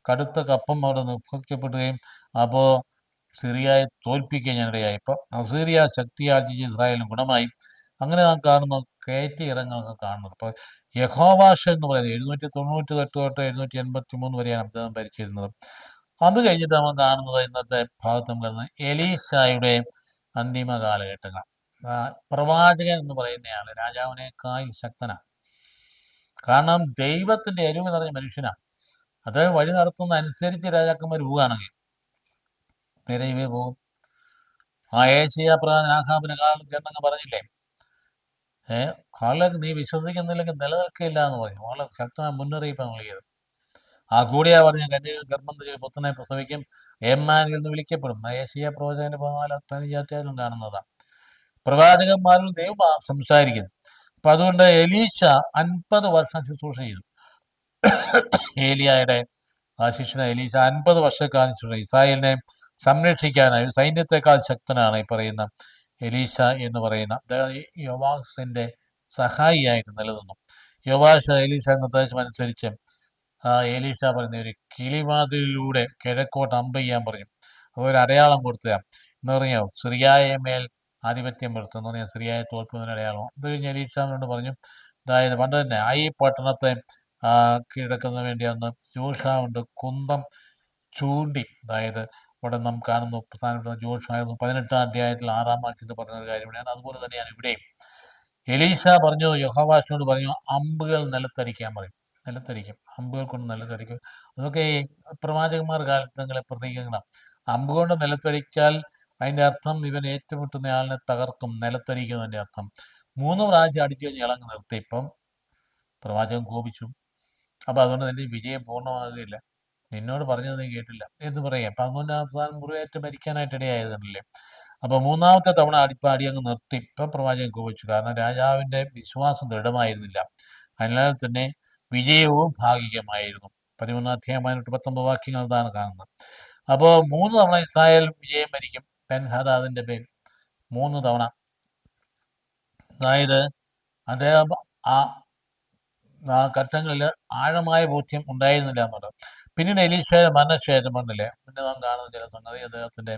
കടുത്ത കപ്പം അവിടെ നിർവഹിക്കപ്പെടുകയും അപ്പോൾ സിറിയയെ തോൽപ്പിക്കുകയും ഇടയായി. ഇപ്പം അസീറിയ ശക്തിയാർജിച്ച് ഇസ്രായേലിന് ഗുണമായി. അങ്ങനെ നാം കാണുന്ന കയറ്റി ഇറങ്ങുന്നതൊക്കെ കാണുന്നത്. അപ്പോൾ യഹോവാഷ എന്ന് പറയുന്നത് 798 തൊട്ട് 783 വരെയാണ് അദ്ദേഹം ഭരിച്ചിരുന്നത്. അത് കഴിഞ്ഞിട്ട് നമ്മൾ കാണുന്നത് ഇന്നത്തെ ഭാഗത്ത് നമ്മൾ കാണുന്നത് എലീശായുടെ അന്തിമ കാലഘട്ടങ്ങൾ. പ്രവാചകൻ എന്ന് പറയുന്നയാൾ രാജാവിനേക്കാൾ ശക്തനാണ്. കാരണം ദൈവത്തിൻ്റെ എരിവ് നിറഞ്ഞ മനുഷ്യനാണ്. അദ്ദേഹം വഴി നടത്തുന്ന അനുസരിച്ച് രാജാക്കന്മാർ പോവുകയാണെങ്കിൽ നിരവേ പോകും. ആ ഏഷ്യ പ്രധാന ആഹാബിന് കാലം ചേട്ടങ്ങ് പറഞ്ഞില്ലേ, കാലക്ക് നീ വിശ്വസിക്കുന്നില്ലെങ്കിൽ നിലനിൽക്കില്ല എന്ന് പറഞ്ഞു. വളരെ ശക്തമായ മുന്നറിയിപ്പാണ് നൽകിയത്. ആ കൂടിയാ പറഞ്ഞ കന്യക ഗർഭം പുത്രനെ പ്രസവിക്കും, എമ്മാനുവേൽ എന്ന് വിളിക്കപ്പെടും. ഏഷ്യ പ്രവചകന്റെ 15 കാണുന്നതാണ്. പ്രവാചകന്മാരിൽ ദൈവം സംസാരിക്കുന്നു. അപ്പം അതുകൊണ്ട് എലീശ 50 വർഷം ശുശ്രൂഷ ചെയ്തു. ഏലിയായുടെ ആ ശിഷ്യനെ എലീശ 50 വർഷക്കാലം ശുശ്രൂഷ. ഇസ്രായേലിനെ സംരക്ഷിക്കാനായി സൈന്യത്തെക്കാൾ ശക്തനാണ് ഈ പറയുന്ന എലീശ എന്ന് പറയുന്ന യോവാസിൻ്റെ സഹായിയായിട്ട് നിലനിന്നു. യോവാഷ് എലീശ നിർദ്ദേശം അനുസരിച്ച് എലീശ പറയുന്ന ഒരു കിളിവാതിലിലൂടെ കിഴക്കോട്ട് അമ്പ് ചെയ്യാൻ പറഞ്ഞു. അതൊരു അടയാളം കൊടുത്തതാണ് എന്ന് പറഞ്ഞാൽ സിറിയായെ മേൽ ആധിപത്യം വരുത്തുന്നു പറഞ്ഞാൽ സിറിയായെ തോൽക്കുന്നതിന് അടയാളം. അത് കഴിഞ്ഞ് എലീശാനോട് പറഞ്ഞു, അതായത് പണ്ട് തന്നെ ഈ പട്ടണത്തെ കീഴടക്കുന്നതിന് വേണ്ടി അന്ന് ജോഷാവുണ്ട് കുന്തം ചൂണ്ടി, അതായത് ഇവിടെ നാം കാണുന്നു പ്രധാനപ്പെട്ട ജോഷായിരുന്നു 18-ാം അധ്യായത്തിൽ 6-ാം വാക്യത്തിൽ പറഞ്ഞൊരു കാര്യമാണ്. അതുപോലെ തന്നെയാണ് ഇവിടെയും. എലീശ പറഞ്ഞു, യഹോവാശിനോട് പറഞ്ഞു, അമ്പുകൾ നിലത്തടിക്കാൻ പറയും. നിലത്തടിക്കും, അമ്പുകൾ കൊണ്ട് നിലത്തടിക്കും. അതൊക്കെ ഈ പ്രവാചകന്മാർ കാലഘട്ടങ്ങളെ പ്രതീകങ്ങളാണ്. അമ്പുകൊണ്ട് നിലത്തടിച്ചാൽ അതിൻ്റെ അർത്ഥം ഇവൻ ഏറ്റുമുട്ടുന്നയാളിനെ തകർക്കും, നിലത്തടിക്കുന്നതിൻ്റെ അർത്ഥം. 3 പ്രാവശ്യം അടിച്ചു കഴിഞ്ഞ് ഇളങ്ങ് നിർത്തി. ഇപ്പം പ്രവാചകൻ കോപിച്ചു. അപ്പോൾ അതുകൊണ്ട് നിന്റെ വിജയം പൂർണ്ണമാകുകയില്ല. നിന്നോട് പറഞ്ഞത് നീ കേട്ടില്ല എന്ന് പറയാം. അപ്പം അതുകൊണ്ട് അവസാനം മുറിവേറ്റ് മരിക്കാനായിട്ട് ഇടയായതല്ലേ. അപ്പോൾ മൂന്നാമത്തെ തവണ അടി അങ്ങ് നിർത്തി. ഇപ്പം പ്രവാചകൻ കോപിച്ചു. കാരണം രാജാവിൻ്റെ വിശ്വാസം ദൃഢമായിരുന്നില്ല. അതിനാൽ തന്നെ വിജയവും ഭാഗികമായിരുന്നു. 13 അധ്യായം 19 വാക്യങ്ങൾ ഇതാണ് കാണുന്നത്. അപ്പോൾ 3 തവണ ഇസ്രായേൽ വിജയം വരിക്കും ബെൻഹദാദിൻ്റെ പേരിൽ. 3 തവണ. അതായത് അദ്ദേഹം ആ ഘട്ടങ്ങളിൽ ആഴമായ ബോധ്യം ഉണ്ടായിരുന്നില്ല എന്നുള്ളത്. പിന്നീട് എലീശയുടെ മരണശേഷം പറഞ്ഞില്ലേ, പിന്നെ നാം കാണുന്ന ചില സംഗതി അദ്ദേഹത്തിൻ്റെ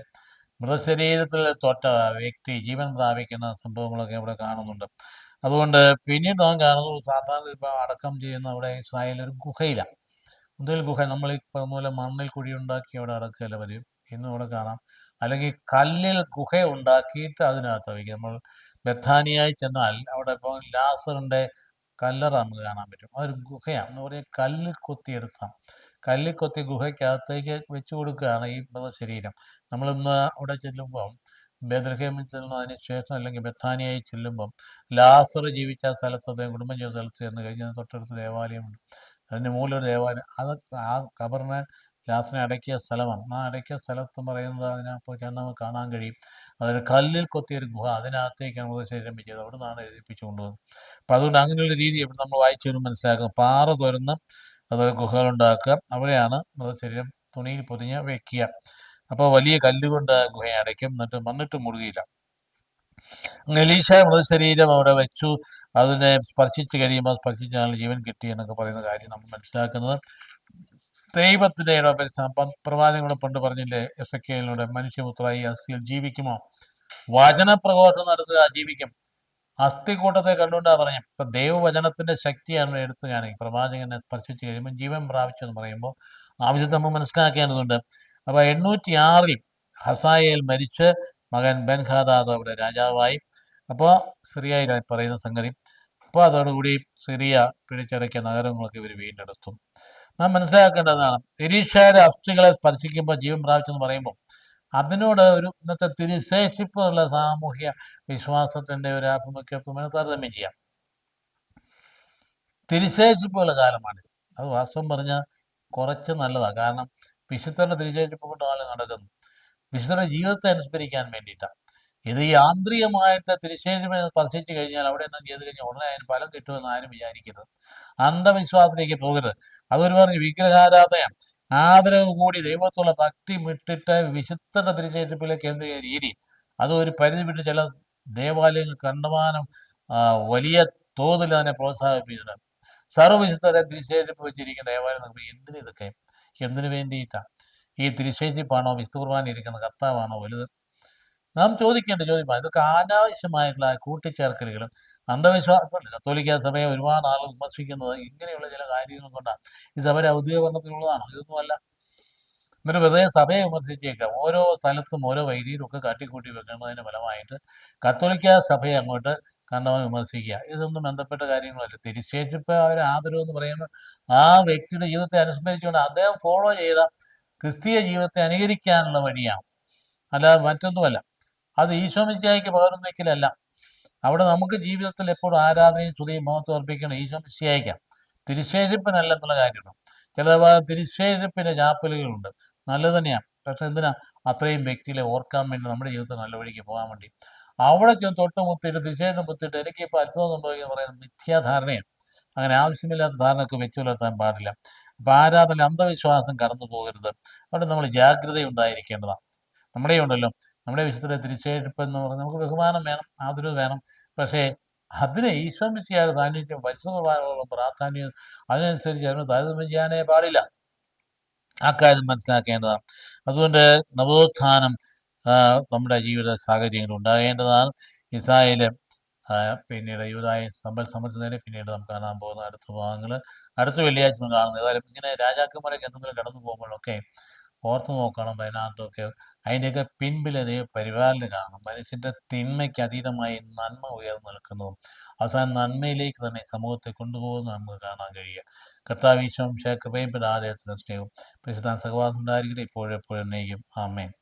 മൃതശരീരത്തിൽ തൊട്ട വ്യക്തി ജീവൻ പ്രാപിക്കുന്ന സംഭവങ്ങളൊക്കെ ഇവിടെ കാണുന്നുണ്ട്. അതുകൊണ്ട് പിന്നീട് നാം കാണുന്നു, സാധാരണ ഇപ്പോൾ അടക്കം ചെയ്യുന്ന അവിടെ ഇസ്രായേൽ ഒരു ഗുഹയിലാണ്. എന്തെങ്കിലും ഗുഹ നമ്മൾ ഈ പറഞ്ഞ പോലെ മണ്ണിൽ കുഴിയുണ്ടാക്കി അവിടെ അടക്കുകയല്ല പതിവ്. ഇന്നും ഇവിടെ കാണാം. അല്ലെങ്കിൽ കല്ലിൽ ഗുഹ ഉണ്ടാക്കിയിട്ട് അതിനകത്ത് വയ്ക്കുക. നമ്മൾ ബഥാനിയായി ചെന്നാൽ അവിടെ ഇപ്പോൾ ലാസറിൻ്റെ കല്ലറ നമുക്ക് കാണാൻ പറ്റും. അതൊരു ഗുഹയാണ്. എന്ന് പറഞ്ഞാൽ കല്ലിൽ കൊത്തിയെടുത്താം. കല്ലിൽ കൊത്തി ഗുഹയ്ക്കകത്തേക്ക് വെച്ച് കൊടുക്കുകയാണ് ഈ മൃതശരീരം. നമ്മളിന്ന് അവിടെ ചെല്ലുമ്പം ബേത്ലഹേമിൽ ചെല്ലുന്നതിന് ശേഷം അല്ലെങ്കിൽ ബഥാനിയായി ചെല്ലുമ്പം ലാസർ ജീവിച്ച സ്ഥലത്ത്, അദ്ദേഹം കുടുംബം ചെയ്ത സ്ഥലത്ത് ചെന്ന് കഴിഞ്ഞാൽ തൊട്ടടുത്ത് ദേവാലയമുണ്ട്. അതിൻ്റെ മുകളിലൊരു ദേവാലയം. അത് ആ ഖബറിനെ ലാസറിനെ അടക്കിയ സ്ഥലമാണ്. ആ അടക്കിയ സ്ഥലത്ത് പറയുന്നത് അതിനകത്ത് ചെന്ന് നമുക്ക് കാണാൻ കഴിയും. അതൊരു കല്ലിൽ കൊത്തിയൊരു ഗുഹ, അതിനകത്തേക്കാണ് മൃതശരീരം വെച്ചത്. അവിടെ നിന്നാണ് എഴുതിപ്പിച്ചു കൊണ്ടുവന്നത്. അപ്പം അതുകൊണ്ട് അങ്ങനെയുള്ള രീതി ഇവിടെ നമ്മൾ വായിച്ചു വരും മനസ്സിലാക്കുക. പാറ തുരന്ന് അത് ഗുഹകളുണ്ടാക്കുക, അവിടെയാണ് മൃതശരീരം തുണിയിൽ പൊതിഞ്ഞ് വെക്കുക. അപ്പോൾ വലിയ കല്ലുകൊണ്ട് ഗുഹയെ അടയ്ക്കും, എന്നിട്ട് മണ്ണിട്ട് മുറുകയില്ല. എലീശ മൃതശരീരം അവിടെ വെച്ചു. അതിനെ സ്പർശിച്ച് കഴിയുമ്പോൾ സ്പർശിച്ചാൽ ജീവൻ കിട്ടി എന്നൊക്കെ പറയുന്ന കാര്യം നമ്മൾ മനസ്സിലാക്കുന്നത് ദൈവത്തിൻ്റെ പ്രവാചകനോട് പണ്ട് പറഞ്ഞില്ലേ, എസെക്കിയേലിനോട്, മനുഷ്യപുത്ര ഈ അസ്ഥികൾ ജീവിക്കുമോ? വചനപ്രഘോഷണം നടത്തുക, ജീവിക്കും. അസ്ഥിക്കൂട്ടത്തെ കണ്ടുകൊണ്ടാണ് പറഞ്ഞു. ഇപ്പം ദൈവവചനത്തിൻ്റെ ശക്തിയാണ് എടുത്തു കാണിക്കും. പ്രവാചകനെ സ്പർശിച്ച് കഴിയുമ്പോൾ ജീവൻ പ്രാപിച്ചു എന്ന് പറയുമ്പോൾ ആവശ്യത്തെ നമ്മൾ മനസ്സിലാക്കേണ്ടതുണ്ട്. അപ്പോൾ 806 ഹസായേൽ മരിച്ച് മകൻ ബെൻഹദാദ് അവിടെ രാജാവായി. അപ്പോൾ സിറിയയിൽ പറയുന്ന സംഗതി. അപ്പോൾ അതോടുകൂടി സിറിയ പിടിച്ചടക്കിയ നഗരങ്ങളൊക്കെ ഇവർ വീണ്ടെടുത്തു. നാം മനസ്സിലാക്കേണ്ടതാണ്, എലീശയുടെ അസ്ഥികളെ സ്പർശിക്കുമ്പോൾ ജീവൻ പ്രാപിച്ചെന്ന് പറയുമ്പോൾ അതിനോട് ഒരു ഇന്നത്തെ തിരുശേഷിപ്പുള്ള സാമൂഹ്യ വിശ്വാസത്തിൻ്റെ ഒരു ആഭിമുഖ്യത്വം താരതമ്യം ചെയ്യാം. തിരുശേഷിപ്പുള്ള കാലമാണിത്. അത് വാസ്തവം പറഞ്ഞാൽ കുറച്ച് നല്ലതാണ്. കാരണം വിശുദ്ധരുടെ തിരുശേഷിപ്പ് കൊണ്ട് ആൾ നടക്കുന്നു. വിശുദ്ധരുടെ ജീവിതത്തെ അനുസ്മരിക്കാൻ വേണ്ടിയിട്ടാണ്. ഇത് യാന്ത്രികമായിട്ട് തിരുശേഷിപ്പിനെ സ്പർശിച്ചു കഴിഞ്ഞാൽ അവിടെ എന്നാൽ ചെയ്ത് കഴിഞ്ഞാൽ ഉടനെ അതിന് ഫലം കിട്ടുമെന്ന് ആരും വിചാരിക്കരുത്. അന്ധവിശ്വാസത്തിലേക്ക് പോകരുത്. അതൊരു പറഞ്ഞ് വിഗ്രഹാരാധനയാണ്. ആദരവ് കൂടി ദൈവത്തുള്ള ഭക്തി വിട്ടിട്ട് വിശുദ്ധരുടെ തിരുശേഷിപ്പിലേക്ക് കേന്ദ്രീയ രീതി, അത് ഒരു പരിധി വിട്ട് ചില ദേവാലയങ്ങൾ കണ്ടമാനം വലിയ തോതിൽ അതിനെ പ്രോത്സാഹിപ്പിച്ചത്. സർവ്വവിശുദ്ധരെ തിരുശേഷിപ്പ് വെച്ചിരിക്കുന്ന ദേവാലയം നമുക്ക് എന്തിനു ഇതൊക്കെ? എന്തിനു വേണ്ടിയിട്ടാണ്? ഈ തിരുശേഷിപ്പാണോ വിശുദ്ധ കുർബാന ഇരിക്കുന്ന കർത്താവാണോ വലുത്? നാം ചോദിക്കേണ്ട ചോദ്യമാണ്. ഇതൊക്കെ അനാവശ്യമായിട്ടുള്ള കൂട്ടിച്ചേർക്കലുകളും അന്ധവിശ്വാസമുണ്ട്. കത്തോലിക്ക സഭയെ ഒരുപാട് ആളുകൾ വിമർശിക്കുന്നത് ഇങ്ങനെയുള്ള ചില കാര്യങ്ങൾ കൊണ്ടാണ്. ഈ സഭയുടെ ഔദ്യോഗിക ഭരണത്തിലുള്ളതാണോ? ഇതൊന്നുമല്ല. എന്നിട്ട് വെറുതെ സഭയെ വിമർശിച്ചേക്കാം. ഓരോ സ്ഥലത്തും ഓരോ വൈദികരും ഒക്കെ കാട്ടിക്കൂട്ടി വെക്കുന്നതിൻ്റെ ഫലമായിട്ട് കത്തോലിക്ക സഭയെ അങ്ങോട്ട് കണ്ടവൻ വിമർശിക്കുക. ഇതൊന്നും ബന്ധപ്പെട്ട കാര്യങ്ങളല്ല. തിരുശേഷിപ്പ് ഒരു ആദരവ് എന്ന് പറയുന്നത് ആ വ്യക്തിയുടെ ജീവിതത്തെ അനുസ്മരിച്ചുകൊണ്ട് അദ്ദേഹം ഫോളോ ചെയ്ത ക്രിസ്തീയ ജീവിതത്തെ അനുകരിക്കാനുള്ള വഴിയാണ്, അല്ലാതെ മറ്റൊന്നുമല്ല. അത് ഈശോ മിശിഹായ്ക്ക് പകരം വയ്ക്കലല്ല. അവിടെ നമുക്ക് ജീവിതത്തിൽ എപ്പോഴും ആരാധനയും സ്തുതിയും മഹത്വം അർപ്പിക്കണം ഈശോ മിശിഹായ്ക്കാണ്, തിരുശേഷിപ്പിനല്ല എന്നുള്ള കാര്യമാണ്. ചില തിരുശേഷിപ്പിൻ്റെ ചാപ്പലുകളുണ്ട്, നല്ലത് തന്നെയാണ്. പക്ഷെ എന്തിനാ? അത്രയും വ്യക്തികളെ ഓർക്കാൻ വേണ്ടി, നമ്മുടെ ജീവിതത്തിൽ നല്ല വഴിക്ക് പോകാൻ വേണ്ടി. അവിടെ ചെന്ന് തൊട്ട് മുത്തിയിട്ട് തിരുശേഷിപ്പ് മുത്തിയിട്ട് എനിക്കിപ്പോൾ അത്ഭുതം സംഭവിക്കുക പറയുന്നത് മിഥ്യാധാരണയാണ്. അങ്ങനെ ആവശ്യമില്ലാത്ത ധാരണയൊക്കെ വെച്ച് പുലർത്താൻ പാടില്ല. അപ്പോൾ ആരാധന അന്ധവിശ്വാസം കടന്നു പോകരുത്. അവിടെ നമ്മൾ ജാഗ്രതയുണ്ടായിരിക്കേണ്ടതാണ്. നമ്മുടെ ഉണ്ടല്ലോ, നമ്മുടെ വിശുദ്ധരെ തിരുശേഷിപ്പ് എന്ന് പറഞ്ഞാൽ നമുക്ക് ബഹുമാനം വേണം, ആദരവ് വേണം. പക്ഷേ അതിന് ഈശോ മിശിഹായുടെ സാന്നിധ്യം, പരിശുദ്ധ കുർബാനയോടുള്ള പ്രാധാന്യം അതിനനുസരിച്ച് അതിന് താരതമ്യം ചെയ്യാനേ പാടില്ല. ആ കാര്യം മനസ്സിലാക്കേണ്ടതാണ്. അതുകൊണ്ട് നവോത്ഥാനം നമ്മുടെ ജീവിത സാഹചര്യങ്ങൾ ഉണ്ടാകേണ്ടതാണ്. ഇസ്രായേൽ പിന്നീട് യൂദായെ സമ്പൽ സമൃദ്ധി, പിന്നീട് നമുക്ക് കാണാൻ പോകുന്ന അടുത്ത ഭാഗങ്ങൾ അടുത്ത വെള്ളിയാഴ്ച കാണുന്നത്. ഏതായാലും ഇങ്ങനെ രാജാക്കന്മാരൊക്കെ എന്തെങ്കിലും കടന്നു പോകുമ്പോഴൊക്കെ ഓർത്ത് നോക്കണം. അതിനകത്തൊക്കെ അതിൻ്റെയൊക്കെ പിൻപിൽ പരിപാലനം കാണണം. മനുഷ്യൻ്റെ തിന്മയ്ക്ക് അതീതമായി നന്മ ഉയർന്നു നിൽക്കുന്നതും അവസാനം നന്മയിലേക്ക് തന്നെ സമൂഹത്തെ കൊണ്ടുപോകുന്ന നമുക്ക് കാണാൻ കഴിയുക. കർത്താവ് ഈശോ മിശിഹായ്ക്ക് കൃപയും പിതാവിന്റെ സ്നേഹവും പരിശുദ്ധ സഹവാസം ഉണ്ടായിരിക്കട്ടെ ഇപ്പോഴെപ്പോഴും എന്നേക്കും. ആമേൻ.